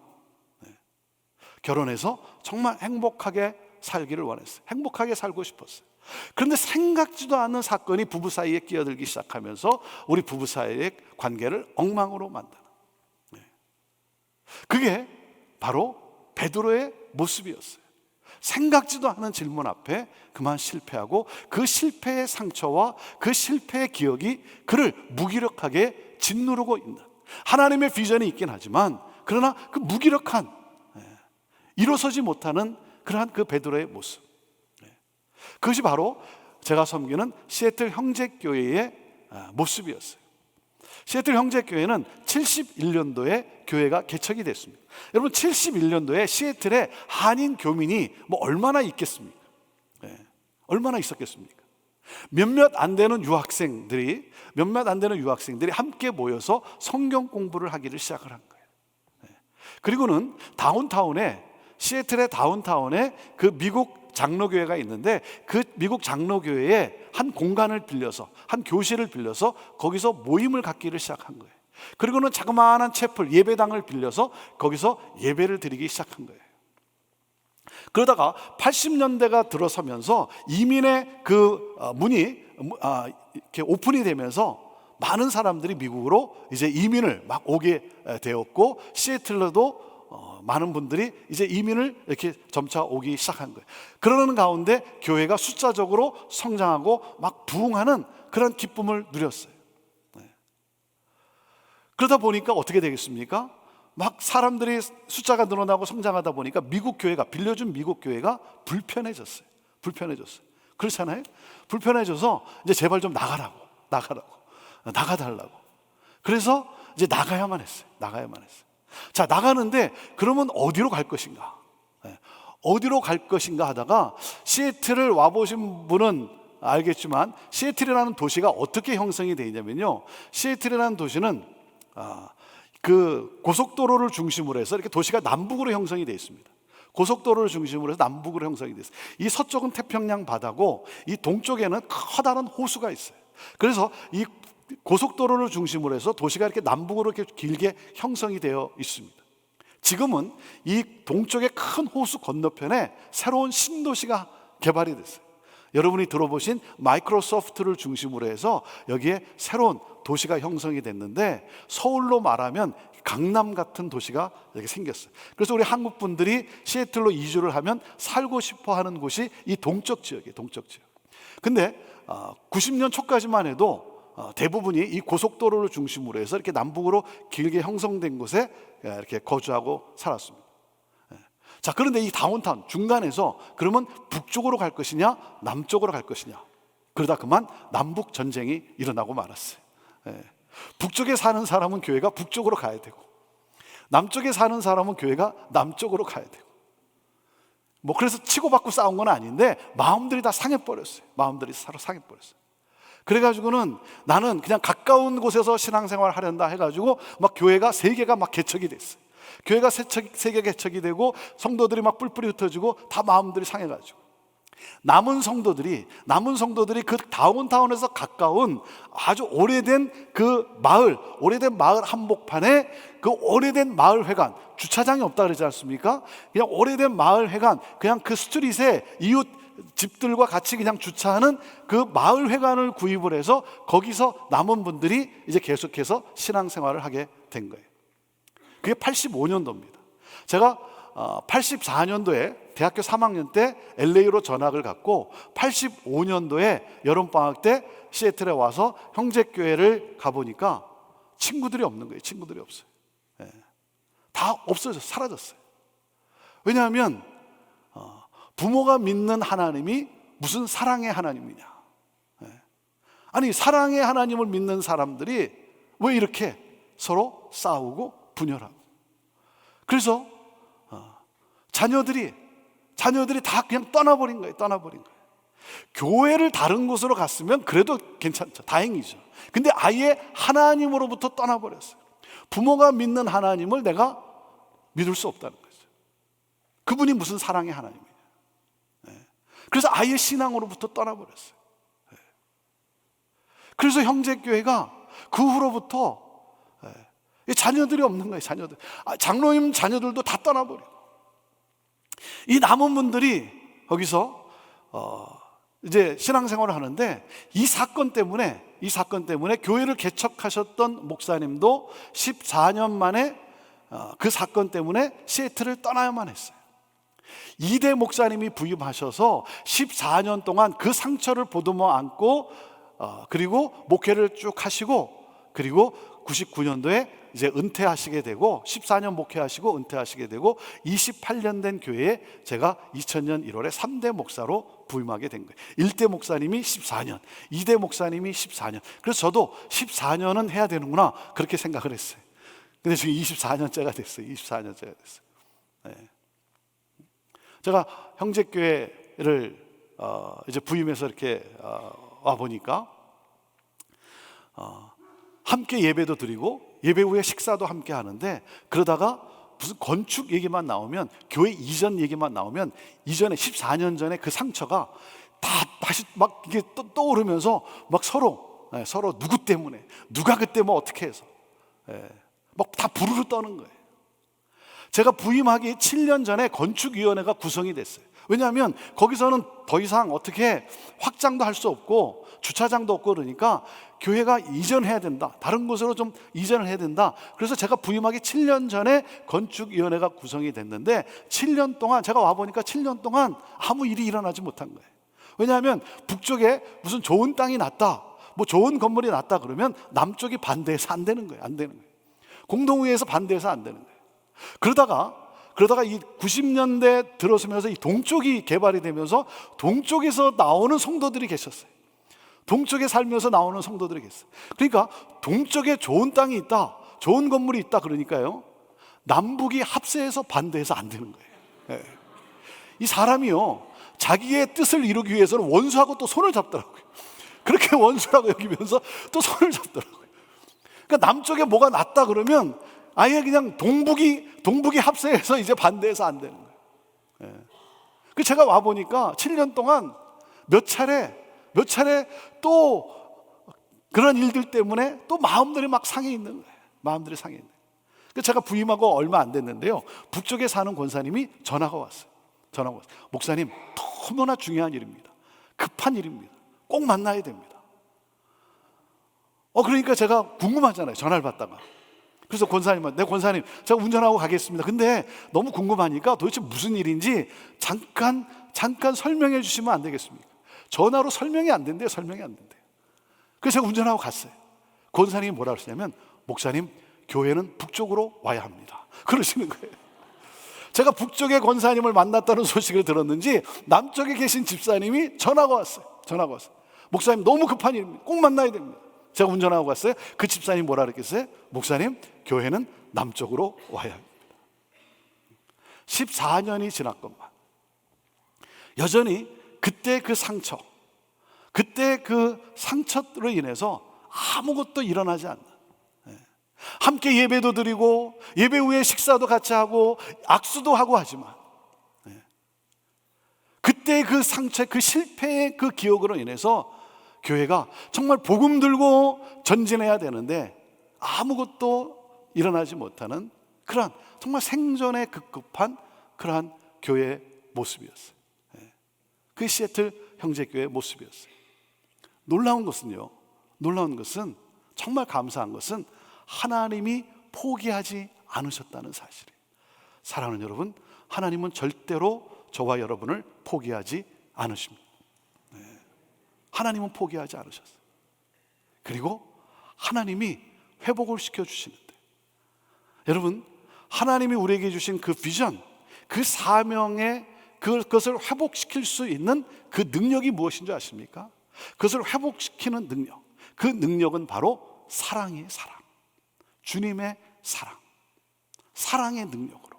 결혼해서 정말 행복하게 살기를 원했어요. 행복하게 살고 싶었어요. 그런데 생각지도 않은 사건이 부부 사이에 끼어들기 시작하면서 우리 부부 사이의 관계를 엉망으로 만드는, 그게 바로 베드로의 모습이었어요. 생각지도 않은 질문 앞에 그만 실패하고, 그 실패의 상처와 그 실패의 기억이 그를 무기력하게 짓누르고 있는, 하나님의 비전이 있긴 하지만 그러나 그 무기력한, 일어서지 못하는 그러한 그 베드로의 모습, 그것이 바로 제가 섬기는 시애틀 형제교회의 모습이었어요. 시애틀 형제교회는 71년도에 교회가 개척이 됐습니다. 여러분, 71년도에 시애틀에 한인 교민이 뭐 얼마나 있겠습니까? 얼마나 있었겠습니까? 몇몇 안 되는 유학생들이 함께 모여서 성경 공부를 하기를 시작을 한 거예요. 그리고는 시애틀의 다운타운에 그 미국 장로교회가 있는데, 그 미국 장로교회에 한 공간을 빌려서, 한 교실을 빌려서 거기서 모임을 갖기를 시작한 거예요. 그리고는 자그마한 채플, 예배당을 빌려서 거기서 예배를 드리기 시작한 거예요. 그러다가 80년대가 들어서면서 이민의 그 문이 이렇게 오픈이 되면서 많은 사람들이 미국으로 이제 이민을 막 오게 되었고, 시애틀로도 많은 분들이 이제 이민을 이렇게 점차 오기 시작한 거예요. 그러는 가운데 교회가 숫자적으로 성장하고 막 부흥하는 그런 기쁨을 누렸어요. 그러다 보니까 어떻게 되겠습니까? 막 사람들이 숫자가 늘어나고 성장하다 보니까 빌려준 미국 교회가 불편해졌어요. 그렇잖아요? 불편해져서 이제 제발 좀 나가달라고. 그래서 이제 나가야만 했어요. 자, 나가는데 그러면 어디로 갈 것인가? 하다가 시애틀을 와보신 분은 알겠지만, 시애틀이라는 도시가 어떻게 형성이 되어 있냐면요, 시애틀이라는 도시는 그 고속도로를 중심으로 해서 이렇게 도시가 남북으로 형성이 되어 있습니다. 고속도로를 중심으로 해서 남북으로 형성이 되어 있어요. 이 서쪽은 태평양 바다고, 이 동쪽에는 커다란 호수가 있어요. 그래서 이 고속도로를 중심으로 해서 도시가 이렇게 남북으로 이렇게 길게 형성이 되어 있습니다. 지금은 이 동쪽의 큰 호수 건너편에 새로운 신도시가 개발이 됐어요. 여러분이 들어보신 마이크로소프트를 중심으로 해서 여기에 새로운 도시가 형성이 됐는데, 서울로 말하면 강남 같은 도시가 이렇게 생겼어요. 그래서 우리 한국 분들이 시애틀로 이주를 하면 살고 싶어 하는 곳이 이 동쪽 지역이에요. 근데 90년 초까지만 해도 대부분이 이 고속도로를 중심으로 해서 이렇게 남북으로 길게 형성된 곳에 이렇게 거주하고 살았습니다. 자, 그런데 이 다운타운 중간에서 그러면 북쪽으로 갈 것이냐, 남쪽으로 갈 것이냐, 그러다 그만 남북 전쟁이 일어나고 말았어요. 북쪽에 사는 사람은 교회가 북쪽으로 가야 되고, 남쪽에 사는 사람은 교회가 남쪽으로 가야 되고, 뭐 그래서 치고받고 싸운 건 아닌데 마음들이 다 상해버렸어요. 그래가지고는 나는 그냥 가까운 곳에서 신앙생활 하련다 해가지고 막 교회가 3개가 막 개척이 됐어요. 교회가 3개 개척이 되고 성도들이 막 뿔뿔이 흩어지고 다 마음들이 상해가지고 남은 성도들이 그 다운타운에서 가까운 아주 오래된 마을 한복판에 그 오래된 마을 회관, 주차장이 없다 그러지 않습니까? 그냥 오래된 마을 회관, 그냥 그 스트릿에 이웃 집들과 같이 그냥 주차하는 그 마을 회관을 구입을 해서 거기서 남은 분들이 이제 계속해서 신앙생활을 하게 된 거예요. 그게 85년도입니다. 제가 84년도에 대학교 3학년 때 LA로 전학을 갔고 85년도에 여름방학 때 시애틀에 와서 형제교회를 가보니까 친구들이 없는 거예요. 친구들이 없어요. 다 없어졌어요. 사라졌어요. 왜냐하면 부모가 믿는 하나님이 무슨 사랑의 하나님이냐. 아니, 사랑의 하나님을 믿는 사람들이 왜 이렇게 서로 싸우고 분열하고. 그래서 자녀들이 다 그냥 떠나버린 거예요. 교회를 다른 곳으로 갔으면 그래도 괜찮죠. 다행이죠. 근데 아예 하나님으로부터 떠나버렸어요. 부모가 믿는 하나님을 내가 믿을 수 없다는 거죠. 그분이 무슨 사랑의 하나님이냐. 그래서 아예 신앙으로부터 떠나버렸어요. 그래서 형제교회가 그 후로부터 자녀들이 없는 거예요. 자녀들. 장로님 자녀들도 다 떠나버리고, 이 남은 분들이 거기서 이제 신앙생활을 하는데, 이 사건 때문에 교회를 개척하셨던 목사님도 14년 만에 그 사건 때문에 시애틀을 떠나야만 했어요. 이대 목사님이 부임하셔서 14년 동안 그 상처를 보듬어 안고, 그리고 목회를 쭉 하시고, 그리고 99년도에 이제 은퇴하시게 되고, 14년 목회하시고 은퇴하시게 되고, 28년 된 교회에 제가 2000년 1월에 3대 목사로 부임하게 된 거예요. 1대 목사님이 14년, 2대 목사님이 14년. 그래서 저도 14년은 해야 되는구나, 그렇게 생각을 했어요. 근데 지금 24년째가 됐어요. 24년째가 됐어요. 네. 제가 형제교회를 이제 부임해서 이렇게 와 보니까 함께 예배도 드리고 예배 후에 식사도 함께 하는데, 그러다가 무슨 건축 얘기만 나오면, 교회 이전 얘기만 나오면, 이전에 14년 전에 그 상처가 다시 막 이게 떠오르면서 막 서로 누구 때문에, 누가 그때 뭐 어떻게 해서 막 다 부르르 떠는 거예요. 제가 부임하기 7년 전에 건축위원회가 구성이 됐어요. 왜냐하면 거기서는 더 이상 어떻게 확장도 할 수 없고 주차장도 없고, 그러니까 교회가 이전해야 된다, 다른 곳으로 좀 이전을 해야 된다. 그래서 제가 부임하기 7년 전에 건축위원회가 구성이 됐는데, 7년 동안 제가 와보니까 7년 동안 아무 일이 일어나지 못한 거예요. 왜냐하면 북쪽에 무슨 좋은 땅이 났다, 뭐 좋은 건물이 났다 그러면 남쪽이 반대해서 안 되는 거예요. 안 되는 거예요. 공동회의에서 반대해서 안 되는 거예요. 그러다가 이 90년대 들어서면서 이 동쪽이 개발이 되면서 동쪽에서 나오는 성도들이 계셨어요. 동쪽에 살면서 나오는 성도들이 계셨어요. 그러니까 동쪽에 좋은 땅이 있다, 좋은 건물이 있다 그러니까요, 남북이 합세해서 반대해서 안 되는 거예요. 이 사람이요, 자기의 뜻을 이루기 위해서는 원수하고 또 손을 잡더라고요. 그렇게 원수라고 여기면서 또 손을 잡더라고요. 그러니까 남쪽에 뭐가 났다 그러면 아예 그냥 동북이 합세해서 이제 반대해서 안 되는 거예요. 그 제가 와 보니까 7년 동안 몇 차례 또 그런 일들 때문에 또 마음들이 막 상해 있는 거예요. 마음들이 상해 있는 거예요. 그 제가 부임하고 얼마 안 됐는데요, 북쪽에 사는 권사님이 전화가 왔어요. 목사님, 너무나 중요한 일입니다. 급한 일입니다. 꼭 만나야 됩니다. 그러니까 제가 궁금하잖아요, 전화를 받다가. 그래서 권사님한테, 권사님, 제가 운전하고 가겠습니다. 근데 너무 궁금하니까 도대체 무슨 일인지 잠깐 설명해 주시면 안 되겠습니까? 전화로 설명이 안 된대요. 그래서 제가 운전하고 갔어요. 권사님이 뭐라 그러시냐면, 목사님, 교회는 북쪽으로 와야 합니다, 그러시는 거예요. 제가 북쪽의 권사님을 만났다는 소식을 들었는지 남쪽에 계신 집사님이 전화가 왔어요. 목사님, 너무 급한 일입니다. 꼭 만나야 됩니다. 제가 운전하고 갔어요. 그 집사님이 뭐라 그랬겠어요? 목사님, 교회는 남쪽으로 와야 합니다. 14년이 지났건만 여전히 그때 그 상처로 인해서 아무것도 일어나지 않는, 함께 예배도 드리고 예배 후에 식사도 같이 하고 악수도 하고 하지만, 그때 그 상처, 그 실패의 그 기억으로 인해서 교회가 정말 복음 들고 전진해야 되는데 아무것도 일어나지 못하는 그러한 정말 생존에 급급한 그러한 교회의 모습이었어요. 그 시애틀 형제교회의 모습이었어요. 놀라운 것은 정말 감사한 것은 하나님이 포기하지 않으셨다는 사실이에요. 사랑하는 여러분, 하나님은 절대로 저와 여러분을 포기하지 않으십니다. 하나님은 포기하지 않으셨어요. 그리고 하나님이 회복을 시켜주시는데, 여러분, 하나님이 우리에게 주신 그 비전, 그 사명의 그것을 회복시킬 수 있는 그 능력이 무엇인 줄 아십니까? 그것을 회복시키는 능력, 그 능력은 바로 사랑이에요. 사랑. 주님의 사랑의 능력으로.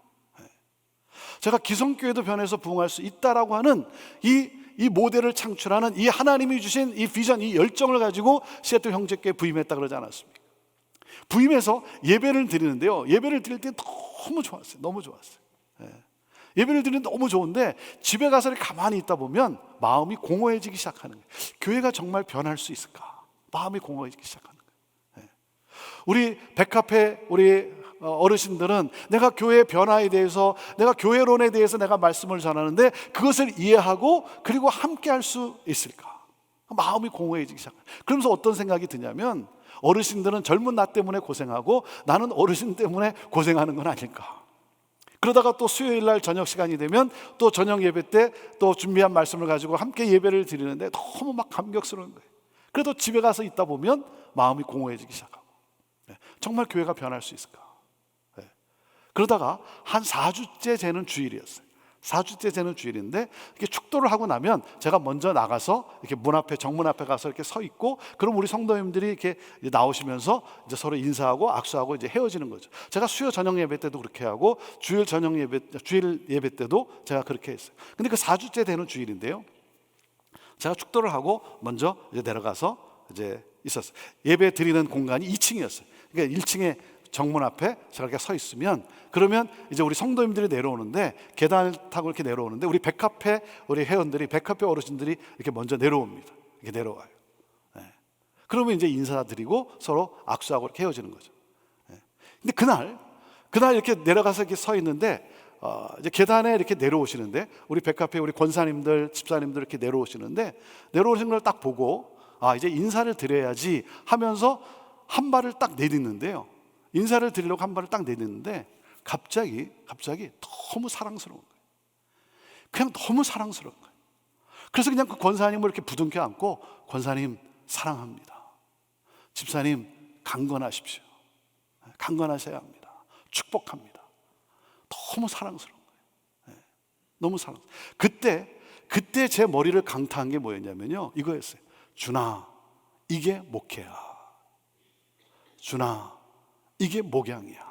제가 기성교회도 변해서 부흥할 수 있다라고 하는 이 모델을 창출하는 이 하나님이 주신 이 비전, 이 열정을 가지고 시애틀 형제교회 부임했다 그러지 않았습니까? 부임해서 예배를 드리는데요, 예배를 드릴 때 너무 좋았어요. 예배를 드리는데 너무 좋은데 집에 가서 가만히 있다 보면 마음이 공허해지기 시작하는 거예요. 교회가 정말 변할 수 있을까? 마음이 공허해지기 시작하는 거예요. 예. 우리 백합회 우리 어르신들은 내가 교회 변화에 대해서, 내가 교회론에 대해서 내가 말씀을 전하는데 그것을 이해하고 그리고 함께 할 수 있을까? 마음이 공허해지기 시작해요. 그러면서 어떤 생각이 드냐면, 어르신들은 젊은 나 때문에 고생하고 나는 어르신 때문에 고생하는 건 아닐까? 그러다가 또 수요일 날 저녁 시간이 되면 또 저녁 예배 때 또 준비한 말씀을 가지고 함께 예배를 드리는데 너무 막 감격스러운 거예요. 그래도 집에 가서 있다 보면 마음이 공허해지기 시작하고, 정말 교회가 변할 수 있을까? 그러다가 한 4주째 되는 주일이었어요. 4주째 되는 주일인데 이렇게 축도를 하고 나면 제가 먼저 나가서 이렇게 문 앞에, 정문 앞에 가서 이렇게 서 있고, 그럼 우리 성도님들이 이렇게 나오시면서 이제 서로 인사하고 악수하고 이제 헤어지는 거죠. 제가 수요 저녁 예배 때도 그렇게 하고 주일 예배 때도 제가 그렇게 했어요. 근데 그 4주째 되는 주일인데요, 제가 축도를 하고 먼저 이제 내려가서 이제 있었어요. 예배 드리는 공간이 2층이었어요. 그러니까 1층에 정문 앞에 제가 이렇게 서 있으면, 그러면 이제 우리 성도님들이 내려오는데, 계단을 타고 이렇게 내려오는데 우리 백합회 우리 회원들이, 백합회 어르신들이 이렇게 먼저 내려옵니다. 이렇게 내려와요. 그러면 이제 인사드리고 서로 악수하고 이렇게 헤어지는 거죠. 근데 그날 이렇게 내려가서 이렇게 서 있는데 이제 계단에 이렇게 내려오시는데, 우리 백합회 우리 권사님들, 집사님들 이렇게 내려오시는데, 내려오시는 걸 딱 보고 이제 인사를 드려야지 하면서 한 발을 딱 내딛는데요, 인사를 드리려고 한 발을 딱 내딛는데 갑자기 너무 사랑스러운 거예요. 그냥 너무 사랑스러운 거예요. 그래서 그냥 그 권사님을 이렇게 부둥켜 안고, 권사님 사랑합니다. 집사님 강건하십시오. 강건하셔야 합니다. 축복합니다. 너무 사랑스러운 거예요. 너무 사랑스러워요. 그때 제 머리를 강타한 게 뭐였냐면요, 이거였어요. 준아, 이게 목회야. 준아, 이게 목양이야.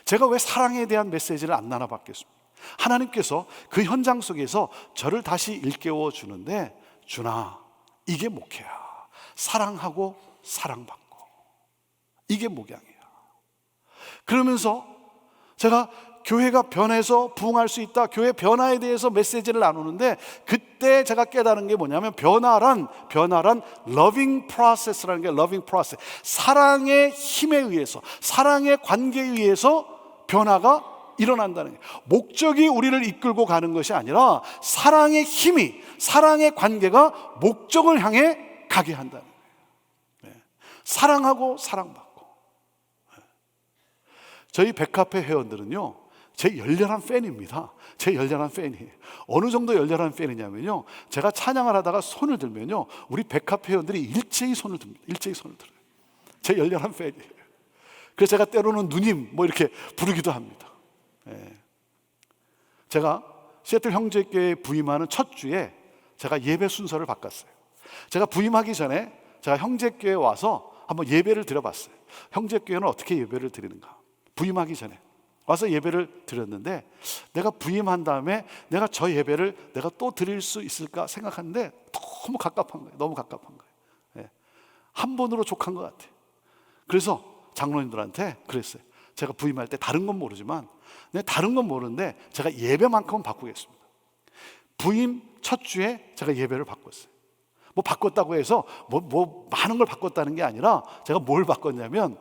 제가 왜 사랑에 대한 메시지를 안 나눠봤겠습니까? 하나님께서 그 현장 속에서 저를 다시 일깨워 주는데, 준아, 이게 목회야. 사랑하고 사랑받고, 이게 목양이야. 그러면서 제가 교회가 변해서 부흥할 수 있다, 교회 변화에 대해서 메시지를 나누는데, 그때 제가 깨달은 게 뭐냐면, 변화란 loving process라는 게, loving process, 사랑의 힘에 의해서, 사랑의 관계에 의해서 변화가 일어난다는 거예요. 목적이 우리를 이끌고 가는 것이 아니라 사랑의 힘이, 사랑의 관계가 목적을 향해 가게 한다는 거예요. 사랑하고 사랑받고. 저희 백합회 회원들은요, 제 열렬한 팬입니다. 제 열렬한 팬이에요. 어느 정도 열렬한 팬이냐면요, 제가 찬양을 하다가 손을 들면요, 우리 백합 회원들이 일제히 손을 듭니다. 일제히 손을 들어요. 제 열렬한 팬이에요. 그래서 제가 때로는 누님 뭐 이렇게 부르기도 합니다. 제가 시애틀 형제교회에 부임하는 첫 주에 제가 예배 순서를 바꿨어요. 제가 부임하기 전에 제가 형제교회에 와서 한번 예배를 드려봤어요. 형제교회는 어떻게 예배를 드리는가. 부임하기 전에 와서 예배를 드렸는데, 내가 부임한 다음에 내가 저 예배를 내가 또 드릴 수 있을까 생각하는데 너무 갑갑한 거예요. 너무 갑갑한 거예요. 한 번으로 족한 것 같아요. 그래서 장로님들한테 그랬어요. 제가 부임할 때 다른 건 모르지만, 다른 건 모르는데 제가 예배만큼은 바꾸겠습니다. 부임 첫 주에 제가 예배를 바꿨어요. 뭐 바꿨다고 해서 뭐 많은 걸 바꿨다는 게 아니라, 제가 뭘 바꿨냐면,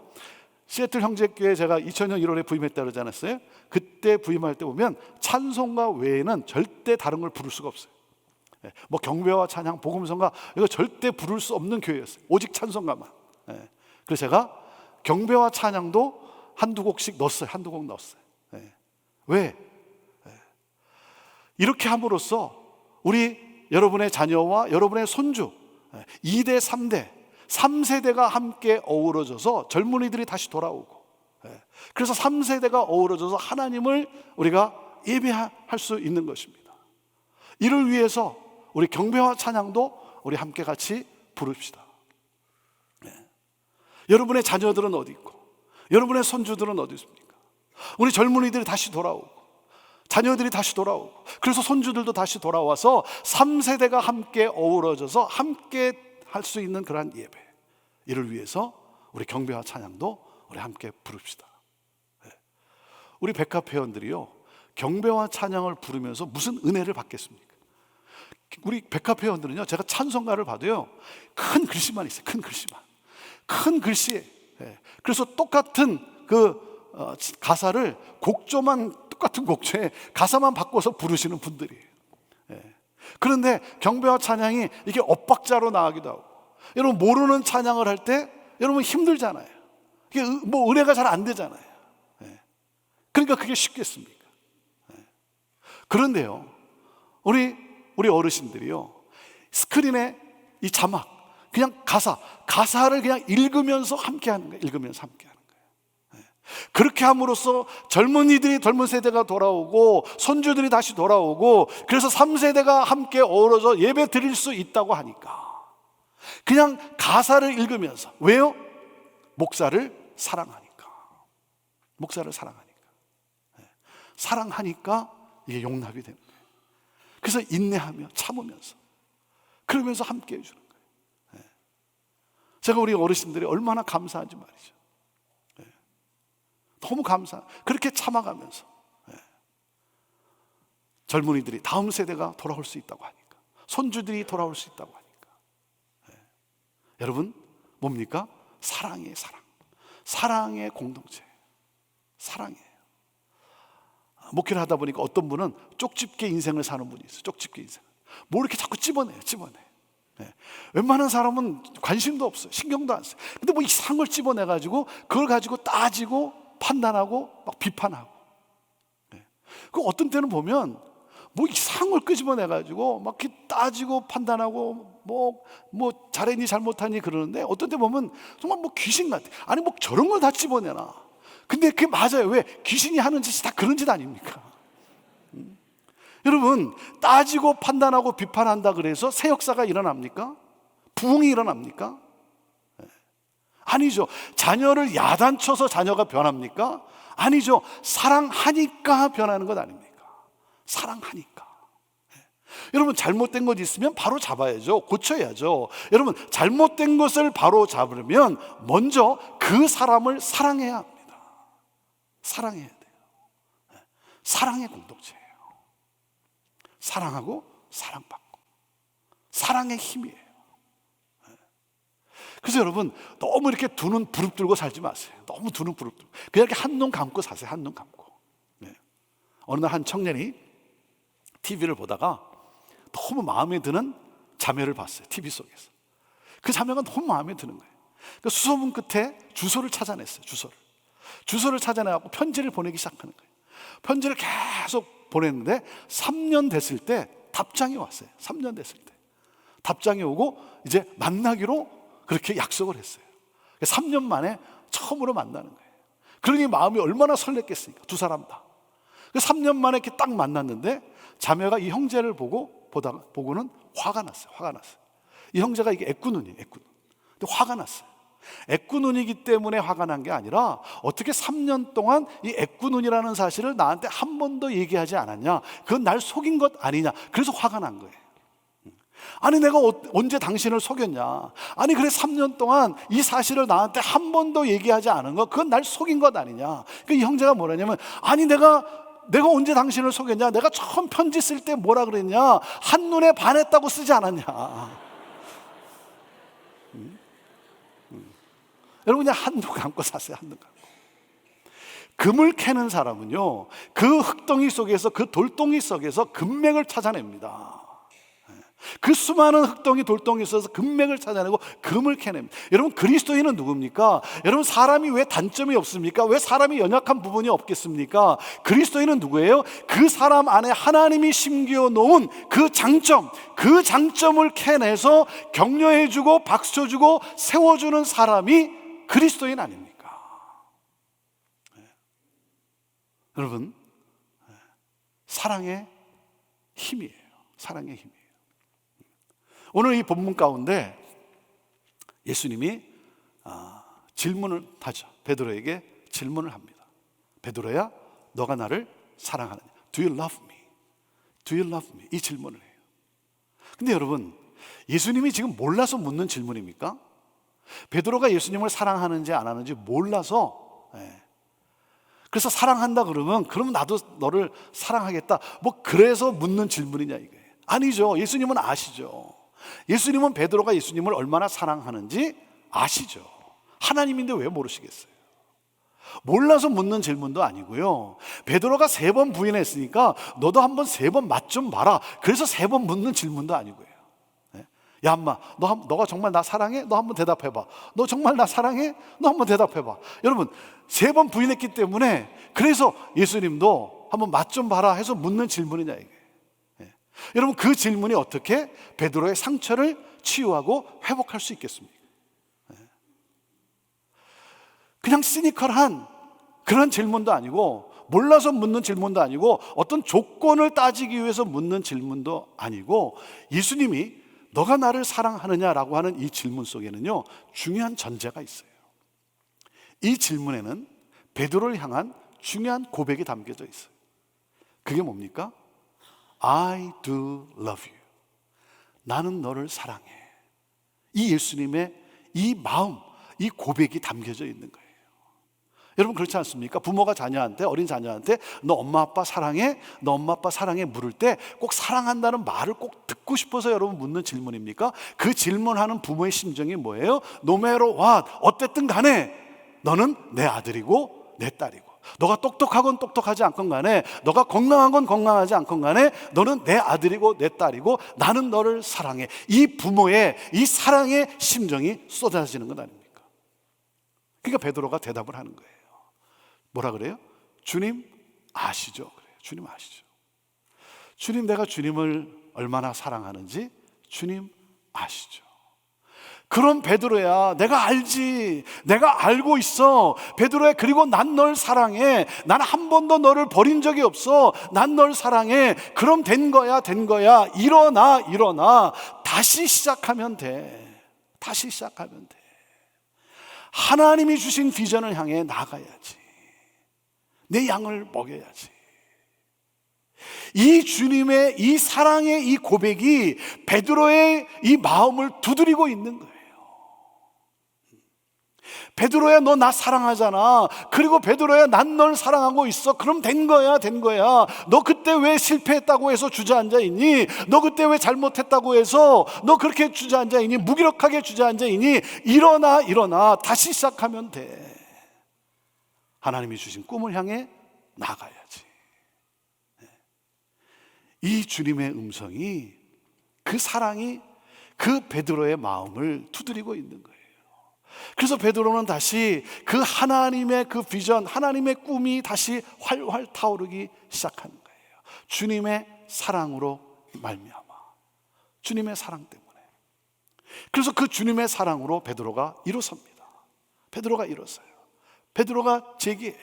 시애틀 형제교회 제가 2000년 1월에 부임했다 그러지 않았어요? 그때 부임할 때 보면 찬송가 외에는 절대 다른 걸 부를 수가 없어요. 뭐 경배와 찬양, 복음성가, 이거 절대 부를 수 없는 교회였어요. 오직 찬송가만. 그래서 제가 경배와 찬양도 한두 곡씩 넣었어요. 한두 곡 넣었어요. 왜? 이렇게 함으로써 우리 여러분의 자녀와 여러분의 손주 2대 3대 3세대가 함께 어우러져서 젊은이들이 다시 돌아오고, 그래서 3세대가 어우러져서 하나님을 우리가 예배할 수 있는 것입니다. 이를 위해서 우리 경배와 찬양도 우리 함께 같이 부릅시다. 여러분의 자녀들은 어디 있고, 여러분의 손주들은 어디 있습니까? 우리 젊은이들이 다시 돌아오고, 자녀들이 다시 돌아오고, 그래서 손주들도 다시 돌아와서 3세대가 함께 어우러져서 함께 할 수 있는 그러한 예배, 이를 위해서 우리 경배와 찬양도 우리 함께 부릅시다. 우리 백합 회원들이요, 경배와 찬양을 부르면서 무슨 은혜를 받겠습니까? 우리 백합 회원들은요, 제가 찬송가를 봐도요, 큰 글씨만 있어요. 큰 글씨만. 큰 글씨에. 예. 그래서 똑같은 가사를 똑같은 곡조에 가사만 바꿔서 부르시는 분들이에요. 예. 그런데 경배와 찬양이 이게 엇박자로 나가기도 하고, 여러분 모르는 찬양을 할 때 여러분 힘들잖아요. 이게 뭐 은혜가 잘 안 되잖아요. 예. 그러니까 그게 쉽겠습니까? 예. 그런데요, 우리 어르신들이요, 스크린에 이 자막, 그냥 가사를 그냥 읽으면서 함께 하는 거예요. 읽으면서 함께 하는 거예요. 그렇게 함으로써 젊은 세대가 돌아오고 손주들이 다시 돌아오고, 그래서 3세대가 함께 어우러져 예배 드릴 수 있다고 하니까 그냥 가사를 읽으면서. 왜요? 목사를 사랑하니까. 목사를 사랑하니까. 사랑하니까 이게 용납이 됩니다. 그래서 인내하며 참으면서, 그러면서 함께 해주는 거예요. 제가 우리 어르신들이 얼마나 감사한지 말이죠. 너무 그렇게 참아가면서 젊은이들이, 다음 세대가 돌아올 수 있다고 하니까, 손주들이 돌아올 수 있다고 하니까. 여러분, 뭡니까? 사랑이에요. 사랑의 공동체. 사랑이에요. 목회를 하다 보니까 어떤 분은 쪽집게 인생을 사는 분이 있어요. 쪽집게 인생. 뭐 이렇게 자꾸 집어내요. 웬만한 사람은 관심도 없어요. 신경도 안 써요. 근데 뭐 이상한 걸 집어내가지고 그걸 가지고 따지고 판단하고 막 비판하고. 그 어떤 때는 보면 뭐 이상한 걸 끄집어내가지고 막 이렇게 따지고 판단하고 뭐 잘했니 잘못하니 그러는데, 어떤 때 보면 정말 뭐 귀신 같아. 아니 뭐 저런 걸 다 집어내나. 근데 그게 맞아요. 왜? 귀신이 하는 짓이 다 그런 짓 아닙니까? 여러분, 따지고 판단하고 비판한다 그래서 새 역사가 일어납니까? 부흥이 일어납니까? 아니죠. 자녀를 야단쳐서 자녀가 변합니까? 아니죠. 사랑하니까 변하는 것 아닙니까? 사랑하니까. 여러분, 잘못된 것 있으면 바로 잡아야죠. 고쳐야죠. 여러분, 잘못된 것을 바로 잡으려면 먼저 그 사람을 사랑해야 합니다. 사랑해야 돼요. 사랑의 공동체예요. 사랑하고 사랑받고, 사랑의 힘이에요. 그래서 여러분, 너무 이렇게 두 눈 부릅뜨고 살지 마세요. 너무 두 눈 부릅뜨고 그냥 이렇게 한눈 감고 사세요. 한눈 감고. 어느 날 한 청년이 TV를 보다가 너무 마음에 드는 자매를 봤어요. TV 속에서. 그 자매가 너무 마음에 드는 거예요. 그 수소문 끝에 주소를 찾아냈어요. 주소를 찾아내고 편지를 보내기 시작하는 거예요. 편지를 계속 보냈는데 3년 됐을 때 답장이 왔어요. 3년 됐을 때 답장이 오고 이제 만나기로 그렇게 약속을 했어요. 3년 만에 처음으로 만나는 거예요. 그러니 마음이 얼마나 설렜겠습니까? 두 사람 다. 3년 만에 이렇게 딱 만났는데 자매가 이 형제를 보고는 화가 났어요. 이 형제가 이게 애꾸눈이에요. 근데 화가 났어요. 애꾸눈이기 때문에 화가 난 게 아니라, 어떻게 3년 동안 이 애꾸눈이라는 사실을 나한테 한 번도 얘기하지 않았냐, 그건 날 속인 것 아니냐, 그래서 화가 난 거예요. 아니 내가 언제 당신을 속였냐, 아니 그래 3년 동안 이 사실을 나한테 한 번도 얘기하지 않은 거, 그건 날 속인 것 아니냐. 그 이 형제가 뭐라냐면, 아니 내가 언제 당신을 속였냐, 내가 처음 편지 쓸 때 뭐라 그랬냐, 한눈에 반했다고 쓰지 않았냐. 여러분, 그냥 한눈 감고 사세요. 한눈 감고. 금을 캐는 사람은요, 그 흙덩이 속에서, 그 돌덩이 속에서 금맥을 찾아냅니다. 그 수많은 흙덩이 돌덩이 속에서 금맥을 찾아내고 금을 캐냅니다. 여러분, 그리스도인은 누굽니까? 여러분, 사람이 왜 단점이 없습니까? 왜 사람이 연약한 부분이 없겠습니까? 그리스도인은 누구예요? 그 사람 안에 하나님이 심겨 놓은 그 장점을 캐내서 격려해주고 박수 쳐주고 세워주는 사람이 그리스도인 아닙니까? 여러분, 사랑의 힘이에요. 사랑의 힘이에요. 오늘 이 본문 가운데 예수님이 질문을 하죠. 베드로에게 질문을 합니다. 베드로야, 너가 나를 사랑하느냐? Do you love me? Do you love me? 이 질문을 해요. 근데 여러분, 예수님이 지금 몰라서 묻는 질문입니까? 베드로가 예수님을 사랑하는지 안 하는지 몰라서, 그래서 사랑한다 그러면 나도 너를 사랑하겠다, 뭐 그래서 묻는 질문이냐 이거예요. 아니죠. 예수님은 아시죠. 예수님은 베드로가 예수님을 얼마나 사랑하는지 아시죠. 하나님인데 왜 모르시겠어요? 몰라서 묻는 질문도 아니고요. 베드로가 3번 부인했으니까 너도 한번 3번 맛 좀 봐라. 그래서 3번 묻는 질문도 아니고요. 야 엄마, 너가 정말 나 사랑해? 너 한번 대답해봐. 너 정말 나 사랑해? 너 한번 대답해봐. 여러분 3번 부인했기 때문에 그래서 예수님도 한번 맛 좀 봐라 해서 묻는 질문이냐 이게. 여러분 그 질문이 어떻게 베드로의 상처를 치유하고 회복할 수 있겠습니까? 그냥 시니컬한 그런 질문도 아니고, 몰라서 묻는 질문도 아니고, 어떤 조건을 따지기 위해서 묻는 질문도 아니고, 예수님이 너가 나를 사랑하느냐라고 하는 이 질문 속에는요 중요한 전제가 있어요. 이 질문에는 베드로를 향한 중요한 고백이 담겨져 있어요. 그게 뭡니까? I do love you. 나는 너를 사랑해. 이 예수님의 이 마음, 이 고백이 담겨져 있는 거예요. 여러분 그렇지 않습니까? 부모가 자녀한테, 어린 자녀한테 너 엄마 아빠 사랑해? 너 엄마 아빠 사랑해? 물을 때 꼭 사랑한다는 말을 꼭 듣고 싶어서 여러분 묻는 질문입니까? 그 질문하는 부모의 심정이 뭐예요? No matter what, 어쨌든 간에 너는 내 아들이고 내 딸이고, 너가 똑똑하건 똑똑하지 않건 간에, 너가 건강하건 건강하지 않건 간에 너는 내 아들이고 내 딸이고 나는 너를 사랑해. 이 부모의 이 사랑의 심정이 쏟아지는 것 아닙니까? 그러니까 베드로가 대답을 하는 거예요. 뭐라 그래요? 주님 아시죠? 그래요. 주님 아시죠? 주님, 내가 주님을 얼마나 사랑하는지 주님 아시죠? 그럼 베드로야, 내가 알지. 내가 알고 있어. 베드로야, 그리고 난 널 사랑해. 난 한 번도 너를 버린 적이 없어. 난 널 사랑해. 그럼 된 거야, 된 거야. 일어나. 다시 시작하면 돼. 다시 시작하면 돼. 하나님이 주신 비전을 향해 나가야지. 내 양을 먹여야지. 이 주님의 이 사랑의 이 고백이 베드로의 이 마음을 두드리고 있는 거예요. 베드로야, 너 나 사랑하잖아. 그리고 베드로야, 난 널 사랑하고 있어. 그럼 된 거야, 된 거야. 너 그때 왜 실패했다고 해서 주저앉아 있니? 너 그때 왜 잘못했다고 해서 너 그렇게 주저앉아 있니? 무기력하게 주저앉아 있니? 일어나. 다시 시작하면 돼. 하나님이 주신 꿈을 향해 나가야지. 이 주님의 음성이, 그 사랑이 그 베드로의 마음을 두드리고 있는 거예요. 그래서 베드로는 다시 그 하나님의 그 비전, 하나님의 꿈이 다시 활활 타오르기 시작하는 거예요. 주님의 사랑으로 말미암아, 주님의 사랑 때문에. 그래서 그 주님의 사랑으로 베드로가 일어섭니다. 베드로가 일어서요. 베드로가 재기예요.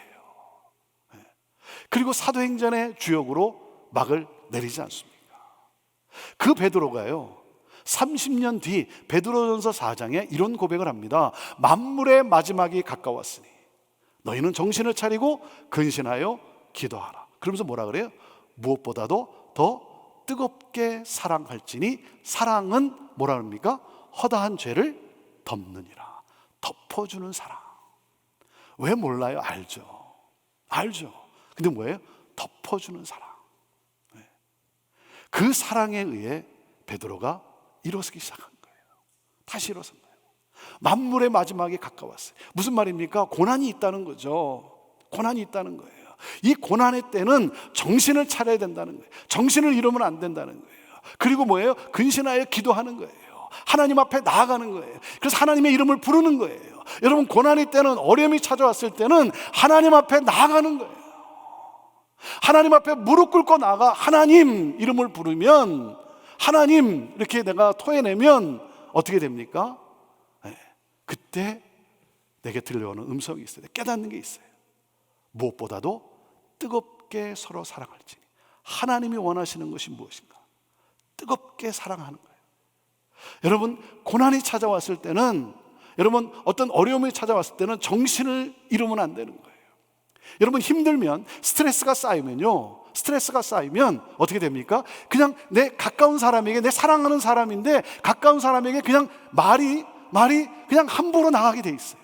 그리고 사도행전의 주역으로 막을 내리지 않습니까? 그 베드로가요 30년 뒤 베드로전서 4장에 이런 고백을 합니다. 만물의 마지막이 가까웠으니 너희는 정신을 차리고 근신하여 기도하라. 그러면서 뭐라 그래요? 무엇보다도 더 뜨겁게 사랑할지니 사랑은 뭐라 합니까? 허다한 죄를 덮느니라. 덮어주는 사랑. 왜 몰라요? 알죠. 근데 뭐예요? 덮어주는 사랑. 그 사랑에 의해 베드로가 일어서기 시작한 거예요. 다시 일어선 거예요. 만물의 마지막이 가까웠어요. 무슨 말입니까? 고난이 있다는 거죠. 고난이 있다는 거예요. 이 고난의 때는 정신을 차려야 된다는 거예요. 정신을 잃으면 안 된다는 거예요. 그리고 뭐예요? 근신하여 기도하는 거예요. 하나님 앞에 나아가는 거예요. 그래서 하나님의 이름을 부르는 거예요. 여러분, 고난의 때는, 어려움이 찾아왔을 때는 하나님 앞에 나아가는 거예요. 하나님 앞에 무릎 꿇고 나가 하나님 이름을 부르면, 하나님 이렇게 내가 토해내면 어떻게 됩니까? 그때 내게 들려오는 음성이 있어요. 깨닫는 게 있어요. 무엇보다도 뜨겁게 서로 사랑할지니. 하나님이 원하시는 것이 무엇인가? 뜨겁게 사랑하는 거예요. 여러분, 고난이 찾아왔을 때는, 여러분 어떤 어려움이 찾아왔을 때는 정신을 잃으면 안 되는 거예요. 여러분, 힘들면, 스트레스가 쌓이면 어떻게 됩니까? 그냥 내 가까운 사람에게, 내 사랑하는 사람인데 가까운 사람에게 그냥 말이 그냥 함부로 나가게 돼 있어요.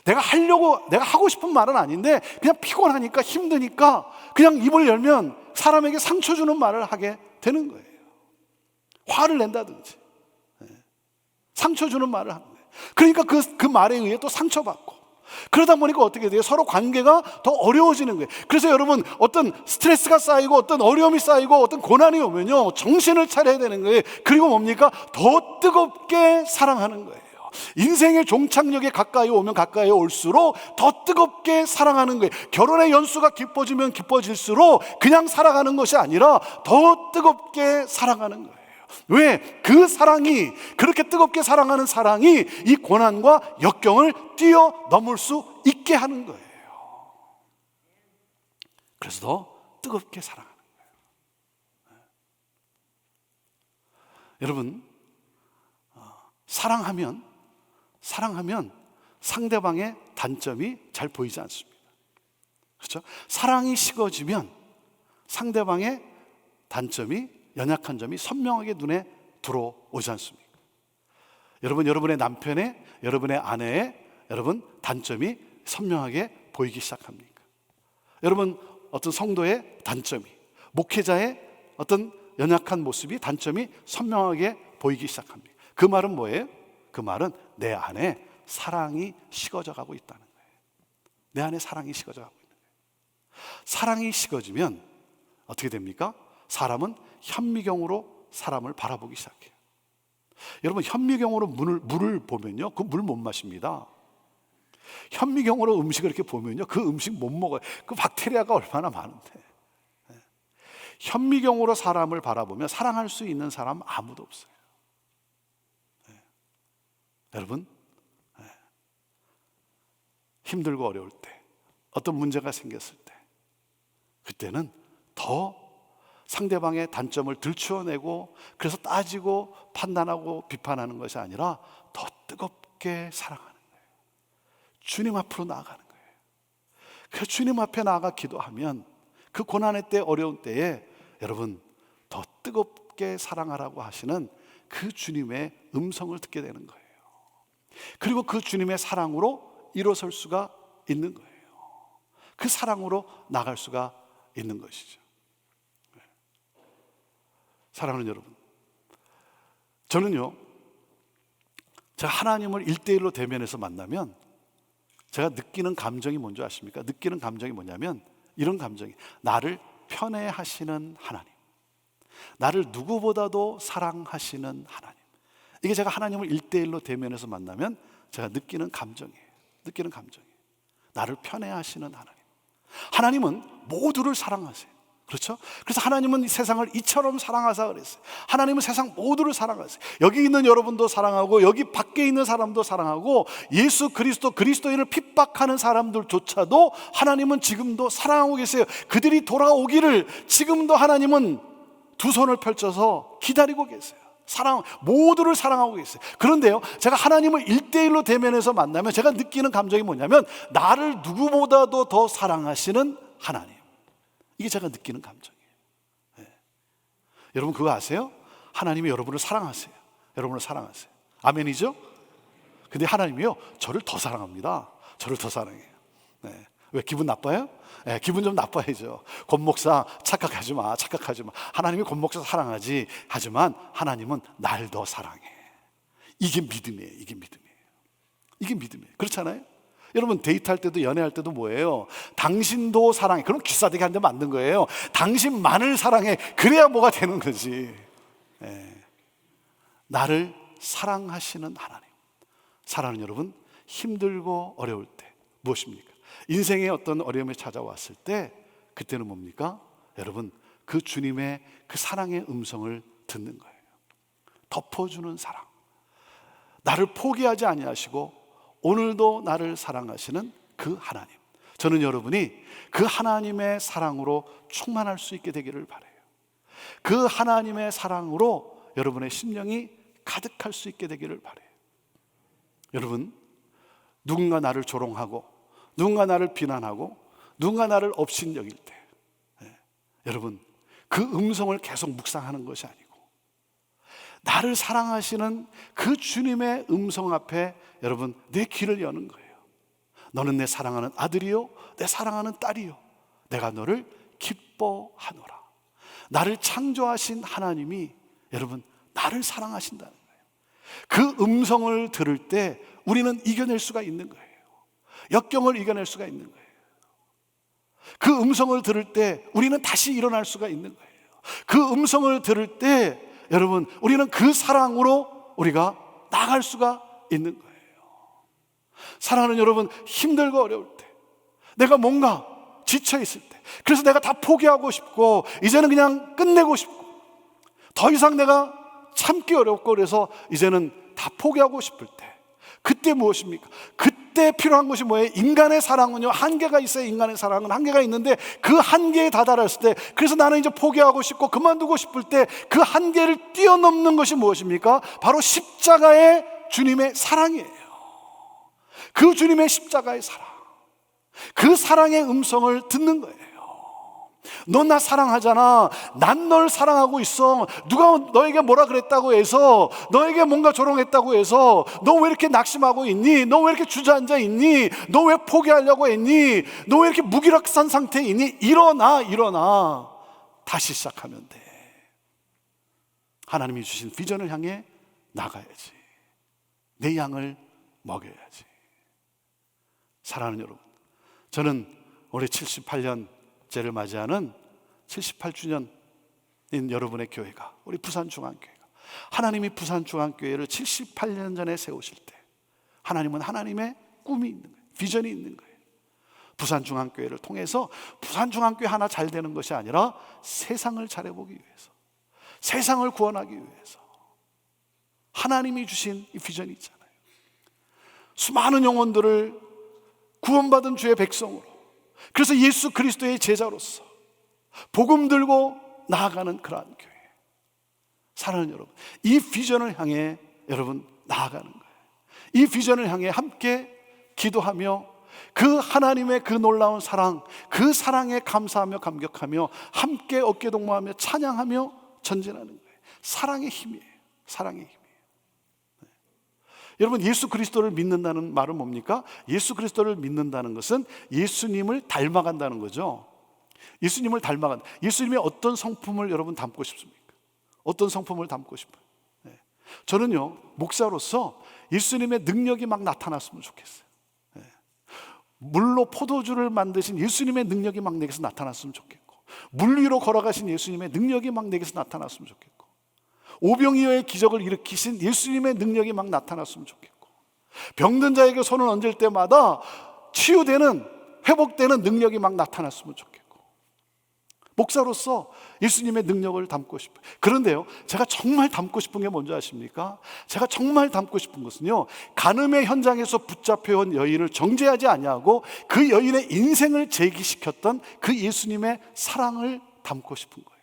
내가 하고 싶은 말은 아닌데 그냥 피곤하니까, 힘드니까 그냥 입을 열면 사람에게 상처 주는 말을 하게 되는 거예요. 화를 낸다든지 상처 주는 말을 하는 거예요. 그러니까 그 말에 의해 또 상처받고, 그러다 보니까 어떻게 돼요? 서로 관계가 더 어려워지는 거예요. 그래서 여러분, 어떤 스트레스가 쌓이고 어떤 어려움이 쌓이고 어떤 고난이 오면요, 정신을 차려야 되는 거예요. 그리고 뭡니까? 더 뜨겁게 사랑하는 거예요. 인생의 종착역에 가까이 오면 가까이 올수록 더 뜨겁게 사랑하는 거예요. 결혼의 연수가 깊어지면 깊어질수록 그냥 살아가는 것이 아니라 더 뜨겁게 사랑하는 거예요. 왜? 그 사랑이, 그렇게 뜨겁게 사랑하는 사랑이 이 고난과 역경을 뛰어넘을 수 있게 하는 거예요. 그래서 더 뜨겁게 사랑하는 거예요. 여러분, 사랑하면 상대방의 단점이 잘 보이지 않습니다. 그렇죠? 사랑이 식어지면 상대방의 단점이, 연약한 점이 선명하게 눈에 들어오지 않습니까? 여러분, 여러분의 남편의, 여러분의 아내의 단점이 선명하게 보이기 시작합니까? 여러분, 어떤 성도의 단점이, 목회자의 어떤 연약한 모습이, 단점이 선명하게 보이기 시작합니다. 그 말은 뭐예요? 그 말은 내 안에 사랑이 식어져 가고 있다는 거예요. 내 안에 사랑이 식어져 가고 있는 거예요. 사랑이 식어지면 어떻게 됩니까? 사람은 현미경으로 사람을 바라보기 시작해요. 여러분, 현미경으로 물을 보면요, 그 물 못 마십니다. 현미경으로 음식을 이렇게 보면요, 그 음식 못 먹어요. 그 박테리아가 얼마나 많은데. 현미경으로 사람을 바라보면 사랑할 수 있는 사람 아무도 없어요. 여러분, 힘들고 어려울 때, 어떤 문제가 생겼을 때, 그때는 더 상대방의 단점을 들추어내고, 그래서 따지고 판단하고 비판하는 것이 아니라 더 뜨겁게 사랑하는 거예요. 주님 앞으로 나아가는 거예요. 그 주님 앞에 나아가 기도하면 그 고난의 때, 어려운 때에 여러분, 더 뜨겁게 사랑하라고 하시는 그 주님의 음성을 듣게 되는 거예요. 그리고 그 주님의 사랑으로 일어설 수가 있는 거예요. 그 사랑으로 나갈 수가 있는 것이죠. 사랑하는 여러분, 저는요, 제가 하나님을 1대1로 대면해서 만나면 제가 느끼는 감정이 뭔지 아십니까? 느끼는 감정이 뭐냐면 이런 감정이, 나를 편애하시는 하나님, 나를 누구보다도 사랑하시는 하나님. 이게 제가 하나님을 1대1로 대면해서 만나면 제가 느끼는 감정이에요. 느끼는 감정이에요. 나를 편애하시는 하나님. 하나님은 모두를 사랑하세요. 그렇죠? 그래서 하나님은 이 세상을 이처럼 사랑하사 그랬어요. 하나님은 세상 모두를 사랑하세요. 여기 있는 여러분도 사랑하고 여기 밖에 있는 사람도 사랑하고 예수 그리스도, 그리스도인을 핍박하는 사람들조차도 하나님은 지금도 사랑하고 계세요. 그들이 돌아오기를 지금도 하나님은 두 손을 펼쳐서 기다리고 계세요. 모두를 사랑하고 계세요. 그런데요, 제가 하나님을 1대1로 대면해서 만나면 제가 느끼는 감정이 뭐냐면 나를 누구보다도 더 사랑하시는 하나님. 이게 제가 느끼는 감정이에요. 여러분 그거 아세요? 하나님이 여러분을 사랑하세요. 여러분을 사랑하세요. 아멘이죠? 근데 하나님이요, 저를 더 사랑합니다. 저를 더 사랑해요. 왜, 기분 나빠요? 기분 좀 나빠야죠. 권 목사 착각하지 마, 착각하지 마. 하나님이 권 목사 사랑하지, 하지만 하나님은 날 더 사랑해. 이게 믿음이에요. 이게 믿음이에요. 이게 믿음이에요. 그렇잖아요? 여러분 데이트할 때도, 연애할 때도 뭐예요? 당신도 사랑해. 그럼 귀싸대기 한 대 맞는 거예요. 당신만을 사랑해. 그래야 뭐가 되는 거지. 나를 사랑하시는 하나님. 사랑하는 여러분, 힘들고 어려울 때 무엇입니까? 인생의 어떤 어려움이 찾아왔을 때 그때는 뭡니까? 여러분, 그 주님의 그 사랑의 음성을 듣는 거예요. 덮어주는 사랑. 나를 포기하지 아니하시고 오늘도 나를 사랑하시는 그 하나님. 저는 여러분이 그 하나님의 사랑으로 충만할 수 있게 되기를 바라요. 그 하나님의 사랑으로 여러분의 심령이 가득할 수 있게 되기를 바라요. 여러분, 누군가 나를 조롱하고 누군가 나를 비난하고 누군가 나를 업신여길 때 여러분, 그 음성을 계속 묵상하는 것이 아니고 나를 사랑하시는 그 주님의 음성 앞에 여러분 내 귀를 여는 거예요. 너는 내 사랑하는 아들이요, 내 사랑하는 딸이요, 내가 너를 기뻐하노라. 나를 창조하신 하나님이 여러분 나를 사랑하신다는 거예요. 그 음성을 들을 때 우리는 이겨낼 수가 있는 거예요. 역경을 이겨낼 수가 있는 거예요. 그 음성을 들을 때 우리는 다시 일어날 수가 있는 거예요. 그 음성을 들을 때 여러분 우리는 그 사랑으로 우리가 나갈 수가 있는 거예요. 사랑하는 여러분, 힘들고 어려울 때, 내가 뭔가 지쳐 있을 때, 그래서 내가 다 포기하고 싶고 이제는 그냥 끝내고 싶고 더 이상 내가 참기 어렵고 그래서 이제는 다 포기하고 싶을 때, 그때 무엇입니까? 그때 필요한 것이 뭐예요? 인간의 사랑은요, 한계가 있어요. 인간의 사랑은 한계가 있는데 그 한계에 다다랐을 때, 그래서 나는 이제 포기하고 싶고 그만두고 싶을 때 그 한계를 뛰어넘는 것이 무엇입니까? 바로 십자가의 주님의 사랑이에요. 그 주님의 십자가의 사랑, 그 사랑의 음성을 듣는 거예요. 너 나 사랑하잖아. 난 널 사랑하고 있어. 누가 너에게 뭐라 그랬다고 해서, 너에게 뭔가 조롱했다고 해서 너 왜 이렇게 낙심하고 있니? 너 왜 이렇게 주저앉아 있니? 너 왜 포기하려고 했니? 너 왜 이렇게 무기력한 상태에 있니? 일어나. 다시 시작하면 돼. 하나님이 주신 비전을 향해 나가야지. 내 양을 먹여야지. 사랑하는 여러분, 저는 올해 78년째를 맞이하는 78주년인 여러분의 교회가, 우리 부산중앙교회가, 하나님이 부산중앙교회를 78년 전에 세우실 때 하나님은 하나님의 꿈이 있는 거예요. 비전이 있는 거예요. 부산중앙교회를 통해서 부산중앙교회 하나 잘 되는 것이 아니라 세상을 잘해보기 위해서, 세상을 구원하기 위해서 하나님이 주신 이 비전이 있잖아요. 수많은 영혼들을 구원받은 주의 백성으로, 그래서 예수 그리스도의 제자로서 복음 들고 나아가는 그러한 교회. 사랑하는 여러분, 이 비전을 향해 여러분 나아가는 거예요. 이 비전을 향해 함께 기도하며 그 하나님의 그 놀라운 사랑, 그 사랑에 감사하며 감격하며 함께 어깨동무하며 찬양하며 전진하는 거예요. 사랑의 힘이에요. 사랑의 힘. 여러분, 예수 그리스도를 믿는다는 말은 뭡니까? 예수 그리스도를 믿는다는 것은 예수님을 닮아간다는 거죠. 예수님을 닮아간다. 예수님의 어떤 성품을 여러분 담고 싶습니까? 어떤 성품을 담고 싶어요? 저는요, 목사로서 예수님의 능력이 막 나타났으면 좋겠어요. 물로 포도주를 만드신 예수님의 능력이 막 내게서 나타났으면 좋겠고, 물 위로 걸어가신 예수님의 능력이 막 내게서 나타났으면 좋겠고, 오병이어의 기적을 일으키신 예수님의 능력이 막 나타났으면 좋겠고, 병든 자에게 손을 얹을 때마다 치유되는, 회복되는 능력이 막 나타났으면 좋겠고, 목사로서 예수님의 능력을 담고 싶어요. 그런데요, 제가 정말 담고 싶은 게 뭔지 아십니까? 제가 정말 담고 싶은 것은요, 간음의 현장에서 붙잡혀온 여인을 정죄하지 아니하고 그 여인의 인생을 재기시켰던 그 예수님의 사랑을 담고 싶은 거예요.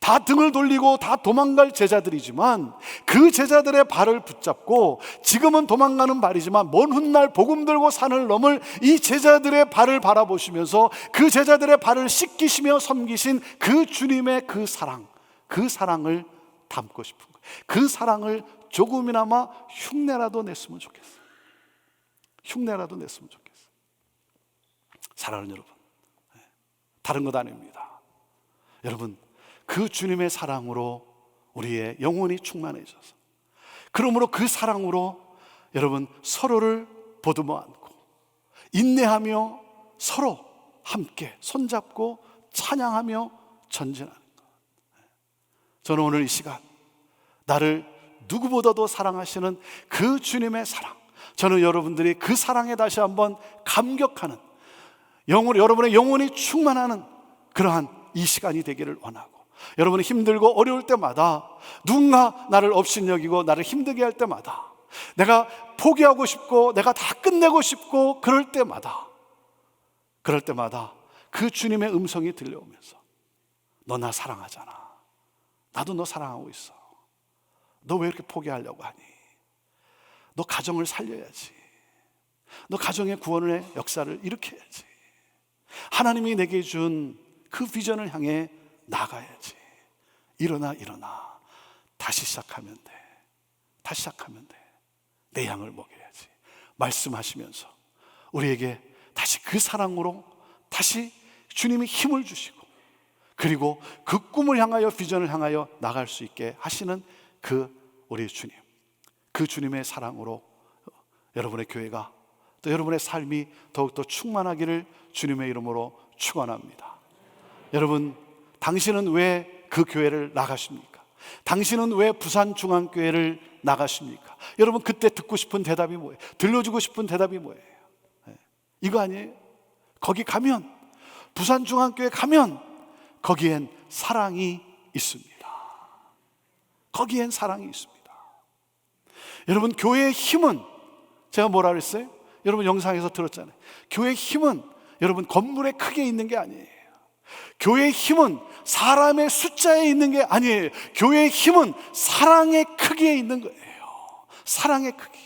다 등을 돌리고 다 도망갈 제자들이지만 그 제자들의 발을 붙잡고, 지금은 도망가는 발이지만 먼 훗날 복음 들고 산을 넘을 이 제자들의 발을 바라보시면서 그 제자들의 발을 씻기시며 섬기신 그 주님의 그 사랑, 그 사랑을 담고 싶은 거예요. 그 사랑을 조금이나마 흉내라도 냈으면 좋겠어요. 흉내라도 냈으면 좋겠어요. 사랑하는 여러분, 다른 것 아닙니다. 여러분, 그 주님의 사랑으로 우리의 영혼이 충만해져서, 그러므로 그 사랑으로 여러분 서로를 보듬어 안고 인내하며 서로 함께 손잡고 찬양하며 전진하는 것. 저는 오늘 이 시간 나를 누구보다도 사랑하시는 그 주님의 사랑, 저는 여러분들이 그 사랑에 다시 한번 감격하는, 여러분의 영혼이 충만하는 그러한 이 시간이 되기를 원하고, 여러분이 힘들고 어려울 때마다, 누군가 나를 업신여기고 나를 힘들게 할 때마다, 내가 포기하고 싶고 내가 다 끝내고 싶고 그럴 때마다 그 주님의 음성이 들려오면서, 너 나 사랑하잖아. 나도 너 사랑하고 있어. 너 왜 이렇게 포기하려고 하니? 너 가정을 살려야지. 너 가정의 구원의 역사를 일으켜야지. 하나님이 내게 준 그 비전을 향해 나가야지. 일어나. 다시 시작하면 돼. 내 양을 먹여야지. 말씀하시면서 우리에게 다시 그 사랑으로 다시 주님이 힘을 주시고 그리고 그 꿈을 향하여, 비전을 향하여 나갈 수 있게 하시는 그 우리 주님, 그 주님의 사랑으로 여러분의 교회가, 또 여러분의 삶이 더욱더 충만하기를 주님의 이름으로 축원합니다. 여러분, 당신은 왜 그 교회를 나가십니까? 당신은 왜 부산중앙교회를 나가십니까? 여러분, 그때 듣고 싶은 대답이 뭐예요? 들려주고 싶은 대답이 뭐예요? 이거 아니에요? 거기 가면, 부산중앙교회 가면 거기엔 사랑이 있습니다. 거기엔 사랑이 있습니다. 여러분, 교회의 힘은, 제가 뭐라 그랬어요? 여러분 영상에서 들었잖아요. 교회의 힘은 여러분 건물에 크게 있는 게 아니에요. 교회의 힘은 사람의 숫자에 있는 게 아니에요. 교회의 힘은 사랑의 크기에 있는 거예요. 사랑의 크기.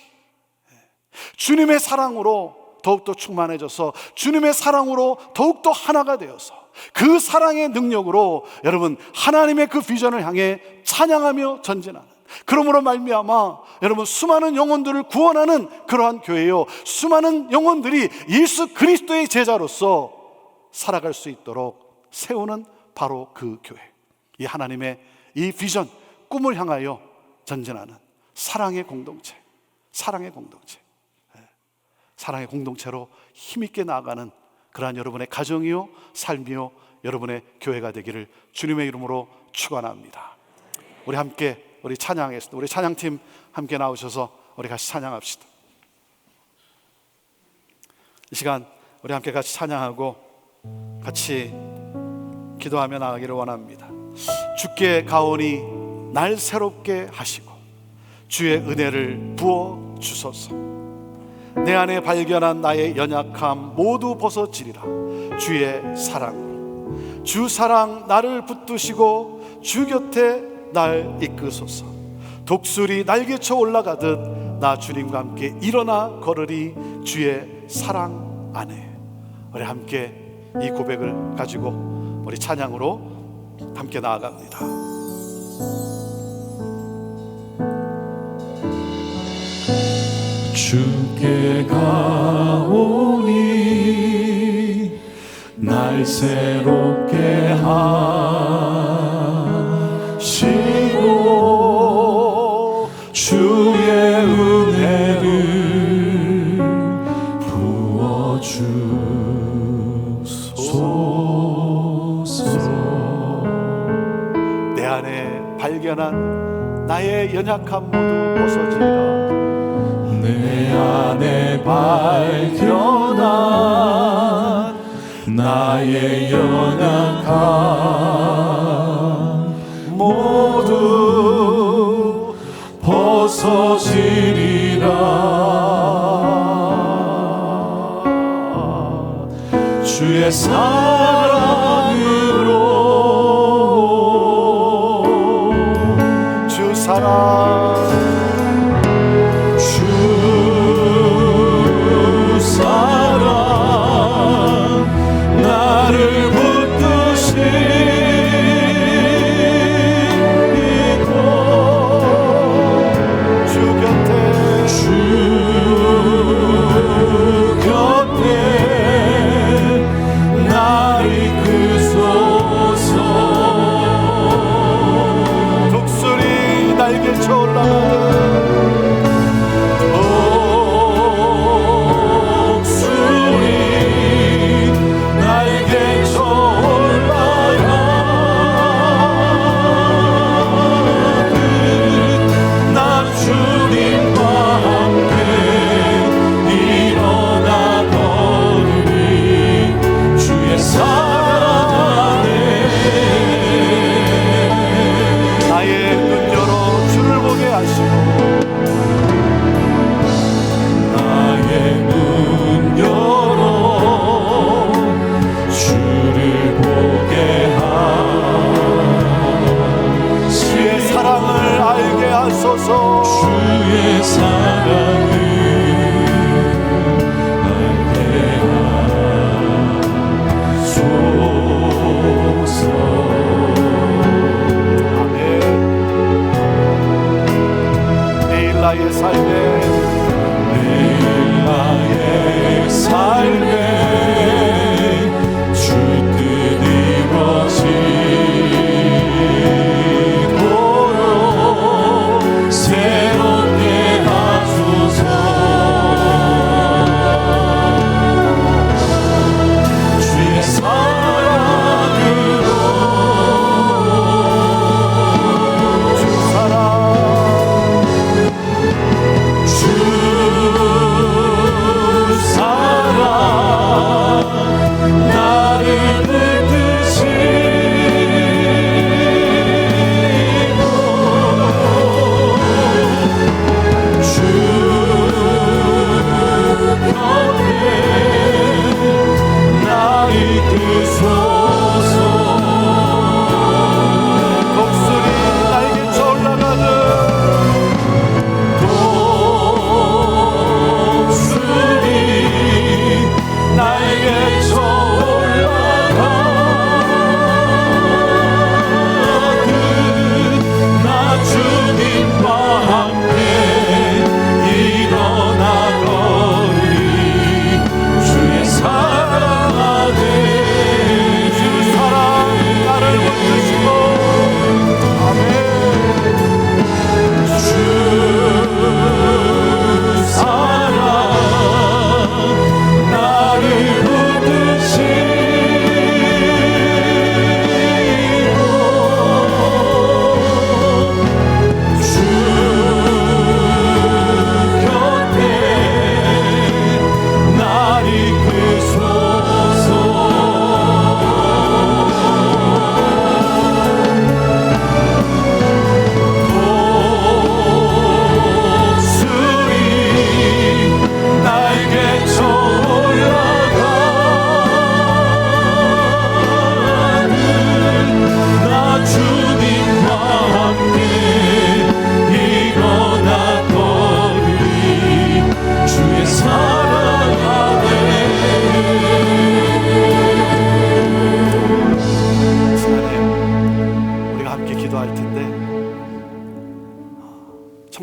주님의 사랑으로 더욱더 충만해져서, 주님의 사랑으로 더욱더 하나가 되어서, 그 사랑의 능력으로 여러분 하나님의 그 비전을 향해 찬양하며 전진하는, 그러므로 말미암아 여러분 수많은 영혼들을 구원하는 그러한 교회요, 수많은 영혼들이 예수 그리스도의 제자로서 살아갈 수 있도록 세우는 바로 그 교회, 이 하나님의 이 비전, 꿈을 향하여 전진하는 사랑의 공동체, 사랑의 공동체, 사랑의 공동체로 힘있게 나아가는 그러한 여러분의 가정이요, 삶이요, 여러분의 교회가 되기를 주님의 이름으로 축원합니다. 우리 함께 우리 찬양했습니다. 우리 찬양팀 함께 나오셔서 우리 같이 찬양합시다. 이 시간 우리 함께 같이 찬양하고 같이 기도하며 나가기를 원합니다. 주께 가오니 날 새롭게 하시고 주의 은혜를 부어 주소서. 내 안에 발견한 나의 연약함 모두 벗어지리라. 주의 사랑으로, 주 사랑 나를 붙드시고 주 곁에 날 이끄소서. 독수리 날개쳐 올라가듯 나 주님과 함께 일어나 걸으리. 주의 사랑 안에. 우리 함께 이 고백을 가지고 우리 찬양으로 함께 나아갑니다. 주께 가오니 날 새롭게 하시고 주의 은혜를 부어주소서. 내 안에 발견한 나의 연약함 모두 벗어지리라. 내 안에 발견한 나의 연약함 모두 벗어지리라. 주의 사랑으로, 주 사랑, 나를 붙드시고 주 곁에 나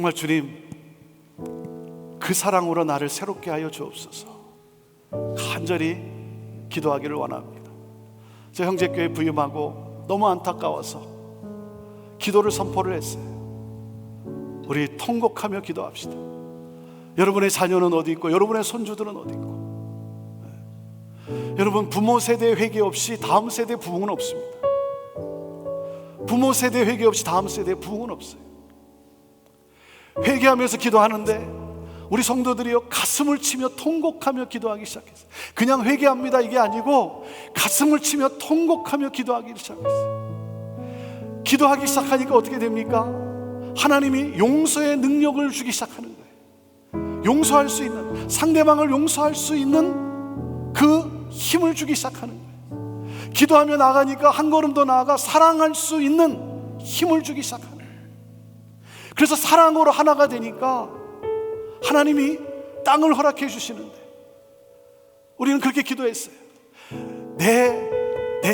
정말 주님, 그 사랑으로 나를 새롭게 하여 주옵소서. 간절히 기도하기를 원합니다. 저 형제교회 부임하고 너무 안타까워서 기도를 선포를 했어요. 우리 통곡하며 기도합시다. 여러분의 자녀는 어디 있고, 여러분의 손주들은 어디 있고, 여러분, 부모 세대 회개 없이 다음 세대 부흥은 없습니다. 부모 세대 회개 없이 다음 세대 부흥은 없어요. 회개하면서 기도하는데 우리 성도들이요, 가슴을 치며 통곡하며 기도하기 시작했어요. 그냥 회개합니다 이게 아니고 가슴을 치며 통곡하며 기도하기 시작했어요. 기도하기 시작하니까 어떻게 됩니까? 하나님이 용서의 능력을 주기 시작하는 거예요. 용서할 수 있는, 상대방을 용서할 수 있는 그 힘을 주기 시작하는 거예요. 기도하며 나가니까 한 걸음 더 나아가 사랑할 수 있는 힘을 주기 시작하는 거예요. 그래서 사랑으로 하나가 되니까 하나님이 땅을 허락해 주시는데, 우리는 그렇게 기도했어요. 내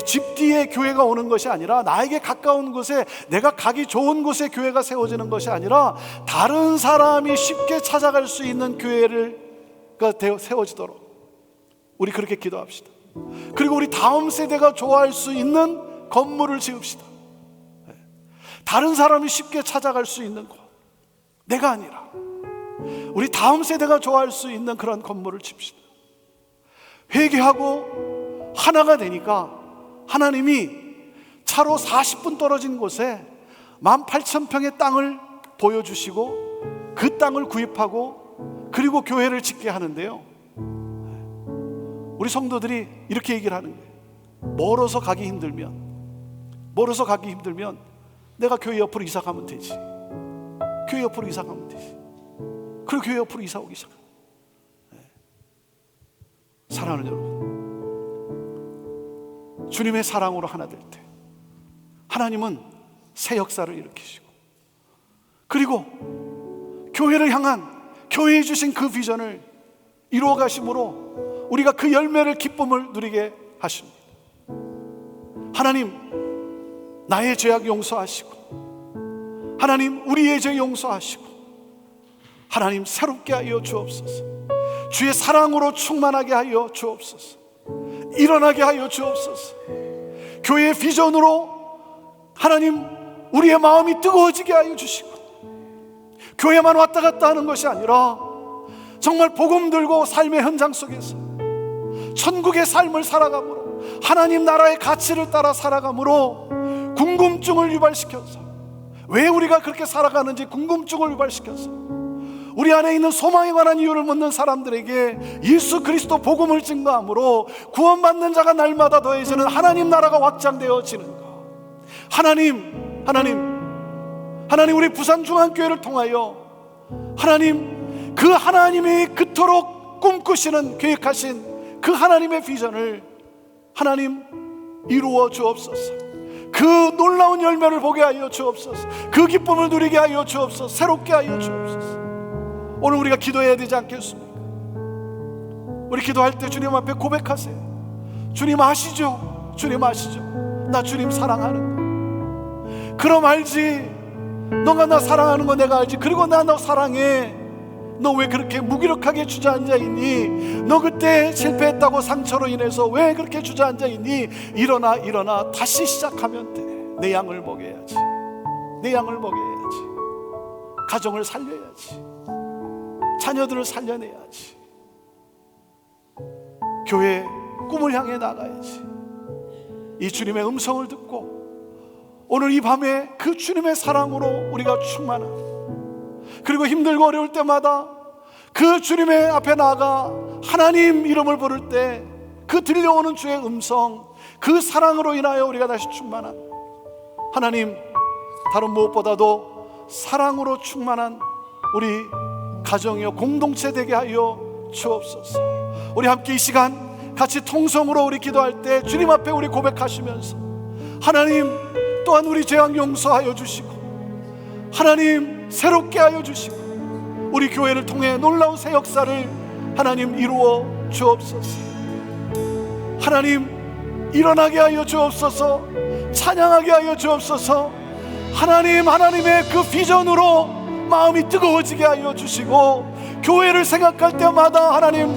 집 뒤에 교회가 오는 것이 아니라, 나에게 가까운 곳에, 내가 가기 좋은 곳에 교회가 세워지는 것이 아니라 다른 사람이 쉽게 찾아갈 수 있는 교회가 세워지도록 우리 그렇게 기도합시다. 그리고 우리 다음 세대가 좋아할 수 있는 건물을 지읍시다. 다른 사람이 쉽게 찾아갈 수 있는 곳, 내가 아니라 우리 다음 세대가 좋아할 수 있는 그런 건물을 칩시다. 회개하고 하나가 되니까 하나님이 차로 40분 떨어진 곳에 18,000평의 땅을 보여주시고 그 땅을 구입하고 그리고 교회를 짓게 하는데요, 우리 성도들이 이렇게 얘기를 하는 거예요. 멀어서 가기 힘들면 내가 교회 옆으로 이사 가면 되지. 교회 옆으로 이사 가면 되지. 그리고 교회 옆으로 이사 오기 시작합니다. 사랑하는 여러분, 주님의 사랑으로 하나 될 때 하나님은 새 역사를 일으키시고, 그리고 교회를 향한, 교회에 주신 그 비전을 이루어 가심으로 우리가 그 열매를, 기쁨을 누리게 하십니다. 하나님, 나의 죄악 용서하시고, 하나님, 우리의 죄 용서하시고, 하나님, 새롭게 하여 주옵소서. 주의 사랑으로 충만하게 하여 주옵소서. 일어나게 하여 주옵소서. 교회의 비전으로 하나님, 우리의 마음이 뜨거워지게 하여 주시고, 교회만 왔다 갔다 하는 것이 아니라 정말 복음 들고 삶의 현장 속에서 천국의 삶을 살아감으로, 하나님 나라의 가치를 따라 살아감으로 궁금증을 유발시켜서, 왜 우리가 그렇게 살아가는지 궁금증을 유발시켜서 우리 안에 있는 소망에 관한 이유를 묻는 사람들에게 예수 그리스도 복음을 증거함으로 구원받는 자가 날마다 더해지는 하나님 나라가 확장되어지는 것. 하나님, 우리 부산중앙교회를 통하여 하나님, 그 하나님이 그토록 꿈꾸시는, 계획하신 그 하나님의 비전을 하나님 이루어 주옵소서. 그 놀라운 열매를 보게 하여 주옵소서. 그 기쁨을 누리게 하여 주옵소서. 새롭게 하여 주옵소서. 오늘 우리가 기도해야 되지 않겠습니까? 우리 기도할 때 주님 앞에 고백하세요. 주님 아시죠? 주님 아시죠? 나 주님 사랑하는 거. 그럼 알지. 너가 나 사랑하는 거 내가 알지. 그리고 나 너 사랑해. 너 왜 그렇게 무기력하게 주저앉아 있니? 너 그때 실패했다고 상처로 인해서 왜 그렇게 주저앉아 있니? 일어나 다시 시작하면 돼. 내 양을 먹여야지. 내 양을 먹여야지. 가정을 살려야지. 자녀들을 살려내야지. 교회 꿈을 향해 나가야지. 이 주님의 음성을 듣고 오늘 이 밤에 그 주님의 사랑으로 우리가 충만하고, 그리고 힘들고 어려울 때마다 그 주님의 앞에 나가 하나님 이름을 부를 때 그 들려오는 주의 음성, 그 사랑으로 인하여 우리가 다시 충만한, 하나님, 다른 무엇보다도 사랑으로 충만한 우리 가정이요 공동체 되게 하여 주옵소서. 우리 함께 이 시간 같이 통성으로 우리 기도할 때 주님 앞에 우리 고백하시면서 하나님 또한 우리 죄악 용서하여 주시고, 하나님 새롭게 하여 주시고, 우리 교회를 통해 놀라운 새 역사를 하나님 이루어 주옵소서. 하나님 일어나게 하여 주옵소서. 찬양하게 하여 주옵소서. 하나님, 하나님의 그 비전으로 마음이 뜨거워지게 하여 주시고, 교회를 생각할 때마다 하나님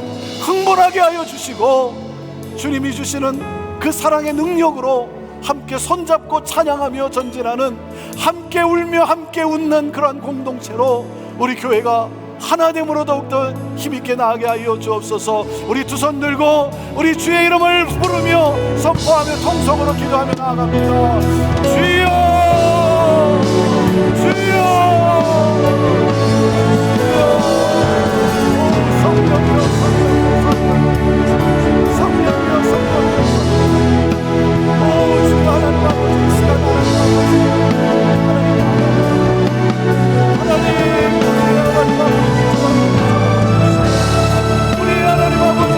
흥분하게 하여 주시고, 주님이 주시는 그 사랑의 능력으로 함께 손잡고 찬양하며 전진하는, 함께 울며 함께 웃는 그러한 공동체로 우리 교회가 하나됨으로 더욱더 힘있게 나아가게 하여 주옵소서. 우리 두 손 들고 우리 주의 이름을 부르며 선포하며 통성으로 기도하며 나아갑니다. 주여, 주여, 성령이여, 성령이여, 성령이여, 성령이여. 오 주여, 하나님 아버지, 이 시간 하나님 아버지, 하나님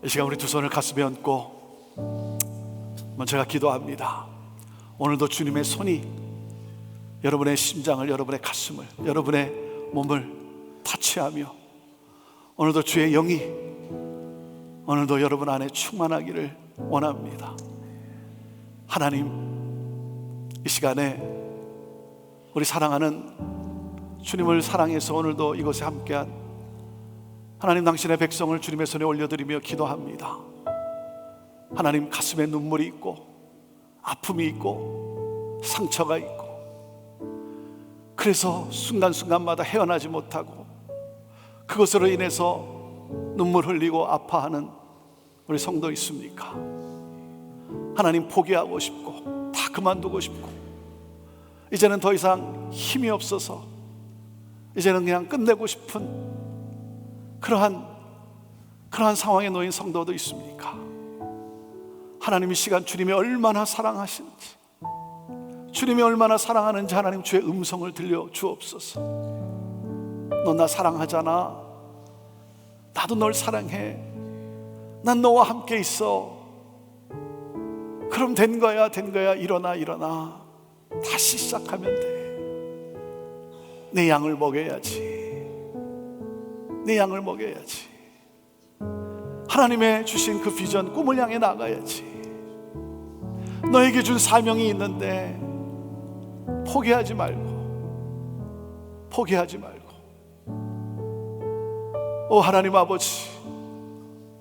이 시간 우리 두 손을 가슴에 얹고 먼저 제가 기도합니다. 오늘도 주님의 손이 여러분의 심장을, 여러분의 가슴을, 여러분의 몸을 타치하며 오늘도 주의 영이 오늘도 여러분 안에 충만하기를 원합니다. 하나님, 이 시간에 우리 사랑하는 주님을 사랑해서 오늘도 이곳에 함께한 하나님, 당신의 백성을 주님의 손에 올려드리며 기도합니다. 하나님, 가슴에 눈물이 있고 아픔이 있고 상처가 있고 그래서 순간순간마다 헤어나지 못하고 그것으로 인해서 눈물 흘리고 아파하는 우리 성도 있습니까? 하나님, 포기하고 싶고 다 그만두고 싶고 이제는 더 이상 힘이 없어서 이제는 그냥 끝내고 싶은 그러한 상황에 놓인 성도도 있습니까? 하나님, 이 시간 주님이 얼마나 사랑하신지, 주님이 얼마나 사랑하는지 하나님 주의 음성을 들려 주옵소서. 너 나 사랑하잖아. 나도 널 사랑해. 난 너와 함께 있어. 그럼 된 거야, 된 거야. 일어나. 다시 시작하면 돼. 내 양을 먹여야지. 내 양을 먹여야지. 하나님의 주신 그 비전, 꿈을 향해 나가야지. 너에게 준 사명이 있는데 포기하지 말고 오 하나님 아버지,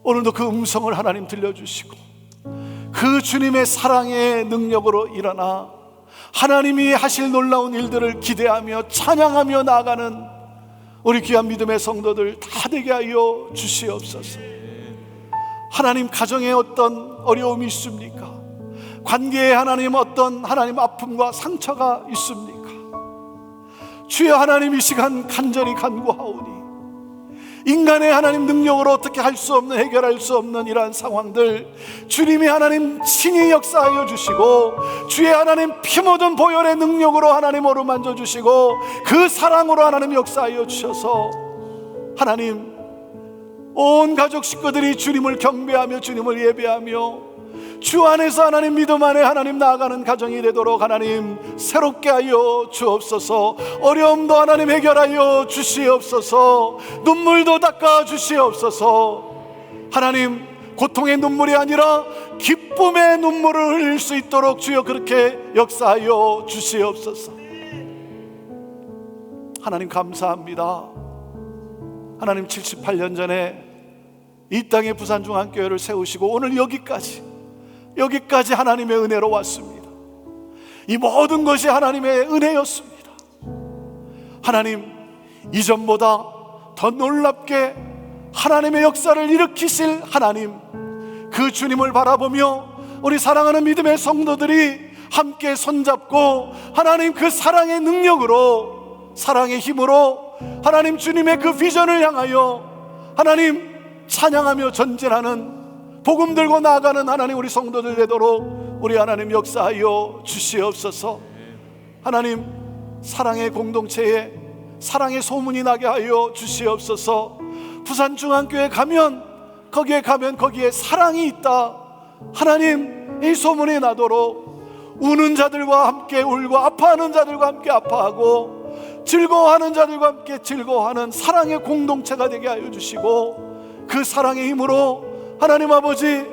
오늘도 그 음성을 하나님 들려주시고 그 주님의 사랑의 능력으로 일어나 하나님이 하실 놀라운 일들을 기대하며 찬양하며 나아가는 우리 귀한 믿음의 성도들 다 되게 하여 주시옵소서. 하나님, 가정에 어떤 어려움이 있습니까? 관계에 하나님 어떤 하나님 아픔과 상처가 있습니까? 주여 하나님, 이 시간 간절히 간구하오니 인간의 하나님 능력으로 어떻게 할 수 없는, 해결할 수 없는 이러한 상황들 주님이 하나님 친히 역사하여 주시고 주의 하나님 피 묻은 보혈의 능력으로 하나님 어루만져 주시고 그 사랑으로 하나님 역사하여 주셔서 하나님 온 가족 식구들이 주님을 경배하며 주님을 예배하며 주 안에서 하나님 믿음 안에 하나님 나아가는 가정이 되도록 하나님 새롭게 하여 주옵소서. 어려움도 하나님 해결하여 주시옵소서. 눈물도 닦아 주시옵소서. 하나님, 고통의 눈물이 아니라 기쁨의 눈물을 흘릴 수 있도록 주여 그렇게 역사하여 주시옵소서. 하나님 감사합니다. 하나님 78년 전에 이 땅에 부산중앙교회를 세우시고 오늘 여기까지 하나님의 은혜로 왔습니다. 이 모든 것이 하나님의 은혜였습니다. 하나님, 이전보다 더 놀랍게 하나님의 역사를 일으키실 하나님, 그 주님을 바라보며 우리 사랑하는 믿음의 성도들이 함께 손잡고 하나님 그 사랑의 능력으로, 사랑의 힘으로 하나님 주님의 그 비전을 향하여 하나님 찬양하며 전진하는, 복음 들고 나아가는 하나님 우리 성도들 되도록 우리 하나님 역사하여 주시옵소서. 하나님, 사랑의 공동체에 사랑의 소문이 나게 하여 주시옵소서. 부산중앙교회 가면 거기에 사랑이 있다, 하나님 이 소문이 나도록 우는 자들과 함께 울고 아파하는 자들과 함께 아파하고 즐거워하는 자들과 함께 즐거워하는 사랑의 공동체가 되게 하여 주시고 그 사랑의 힘으로 하나님 아버지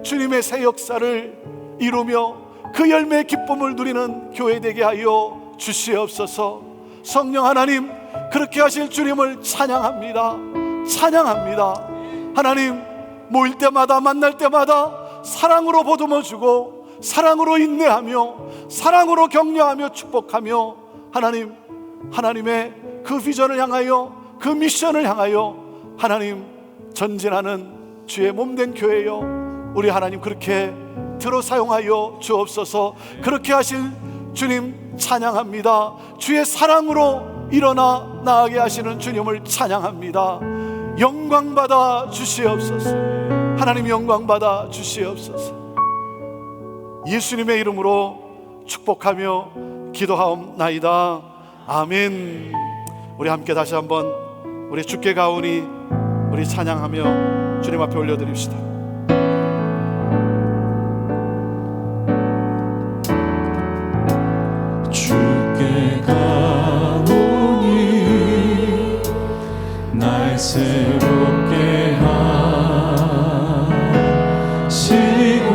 주님의 새 역사를 이루며 그 열매의 기쁨을 누리는 교회 되게 하여 주시옵소서. 성령 하나님, 그렇게 하실 주님을 찬양합니다. 하나님, 모일 때마다 만날 때마다 사랑으로 보듬어주고 사랑으로 인내하며 사랑으로 격려하며 축복하며 하나님의 그 비전을 향하여, 그 미션을 향하여 하나님 전진하는 주의 몸된 교회여, 우리 하나님 그렇게 들어 사용하여 주옵소서. 그렇게 하실 주님 찬양합니다. 주의 사랑으로 일어나 나아가게 하시는 주님을 찬양합니다. 영광 받아 주시옵소서. 하나님 영광 받아 주시옵소서. 예수님의 이름으로 축복하며 기도하옵나이다. 아멘. 우리 함께 다시 한번 우리 주께 가오니 우리 찬양하며 주님 앞에 올려드립시다. 주께 가오니 날 새롭게 하시고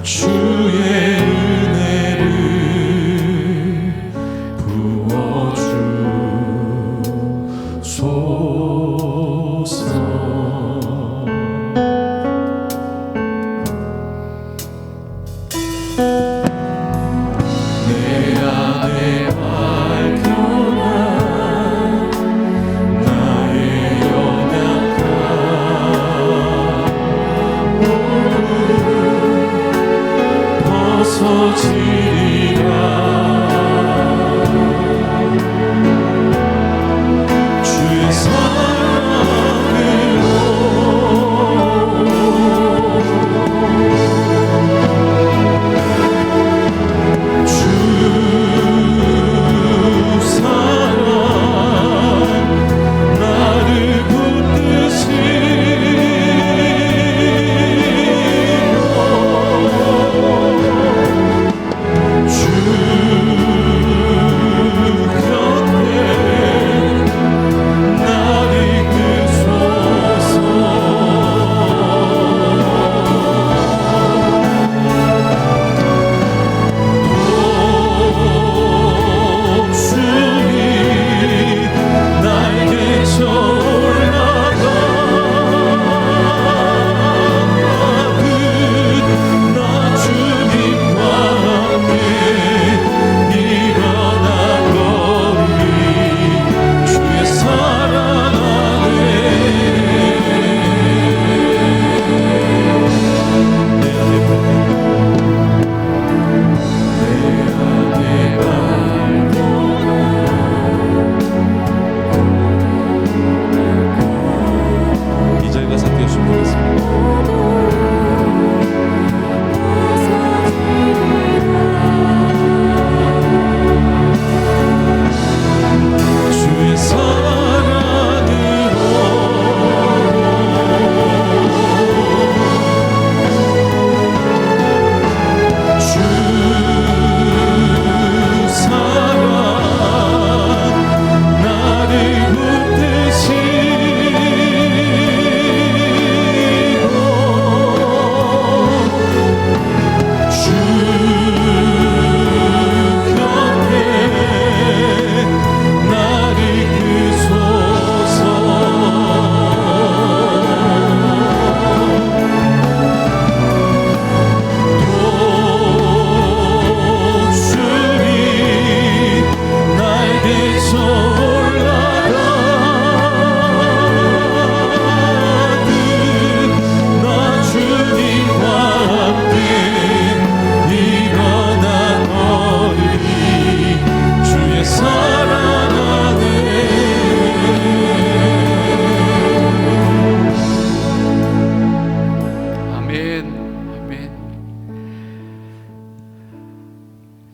주의 은혜를 부어주소서. 주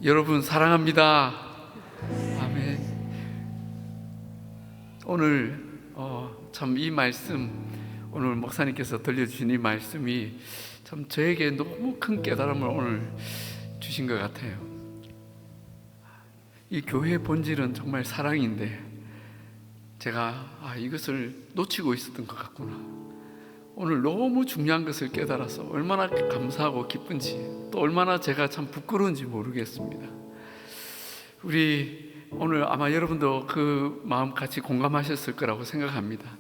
여러분 사랑합니다. 아멘. 오늘 참 이 말씀, 오늘 목사님께서 들려주신 이 말씀이 참 저에게 너무 큰 깨달음을 오늘 주신 것 같아요. 이 교회의 본질은 정말 사랑인데 제가 이것을 놓치고 있었던 것 같구나. 오늘 너무 중요한 것을 깨달아서 얼마나 감사하고 기쁜지, 또 얼마나 제가 참 부끄러운지 모르겠습니다. 우리 오늘 아마 여러분도 그 마음 같이 공감하셨을 거라고 생각합니다.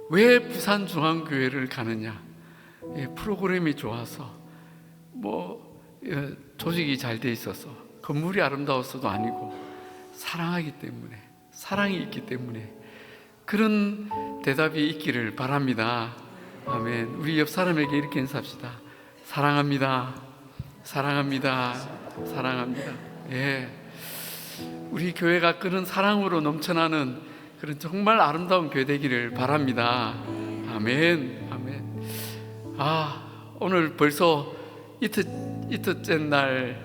왜 부산중앙교회를 가느냐? 프로그램이 좋아서, 조직이 잘 돼 있어서, 건물이 아름다워서도 아니고 사랑하기 때문에, 사랑이 있기 때문에 그런 대답이 있기를 바랍니다. 아멘. 우리 옆 사람에게 이렇게 인사합시다. 사랑합니다. 사랑합니다. 사랑합니다. 예. 우리 교회가 그런 사랑으로 넘쳐나는 그런 정말 아름다운 교회 되기를 바랍니다. 아멘. 아멘. 오늘 벌써 이틀째 날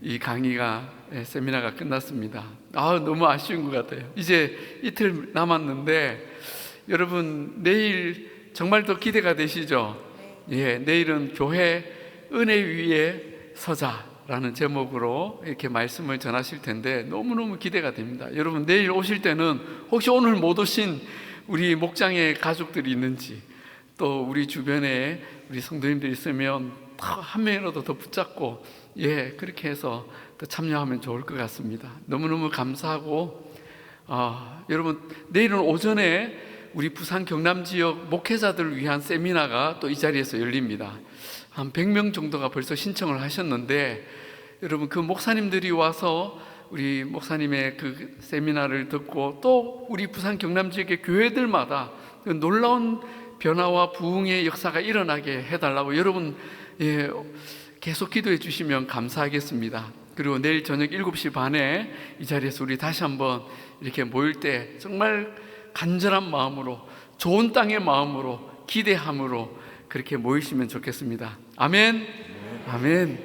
이 강의가 세미나가 끝났습니다. 너무 아쉬운 것 같아요. 이제 이틀 남았는데 여러분 내일 정말 더 기대가 되시죠? 내일은 교회 은혜 위에 서자라는 제목으로 이렇게 말씀을 전하실 텐데 너무너무 기대가 됩니다. 여러분 내일 오실 때는 혹시 오늘 못 오신 우리 목장의 가족들이 있는지, 또 우리 주변에 우리 성도님들이 있으면 한 명이라도 더 붙잡고 그렇게 해서 더 참여하면 좋을 것 같습니다. 너무너무 감사하고 여러분 내일은 오전에 우리 부산 경남 지역 목회자들을 위한 세미나가 또 이 자리에서 열립니다. 한 100명 정도가 벌써 신청을 하셨는데 여러분 그 목사님들이 와서 우리 목사님의 그 세미나를 듣고 또 우리 부산 경남 지역의 교회들마다 그 놀라운 변화와 부흥의 역사가 일어나게 해달라고 여러분 계속 기도해 주시면 감사하겠습니다. 그리고 내일 저녁 7시 반에 이 자리에서 우리 다시 한번 이렇게 모일 때 정말 간절한 마음으로, 좋은 땅의 마음으로, 기대함으로 그렇게 모이시면 좋겠습니다. 아멘. 아멘.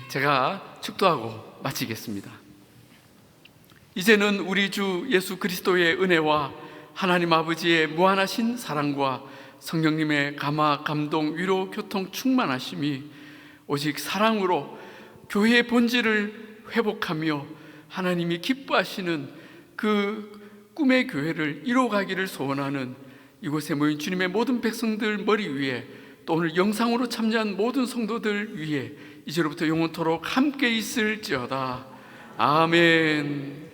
제가 축도하고 마치겠습니다. 이제는 우리 주 예수 그리스도의 은혜와 하나님 아버지의 무한하신 사랑과 성령님의 감화, 감동, 위로, 교통, 충만하심이 오직 사랑으로 교회의 본질을 회복하며 하나님이 기뻐하시는 그 꿈의 교회를 이루어가기를 소원하는 이곳에 모인 주님의 모든 백성들 머리 위에, 또 오늘 영상으로 참여한 모든 성도들 위에 이제로부터 영원토록 함께 있을지어다. 아멘.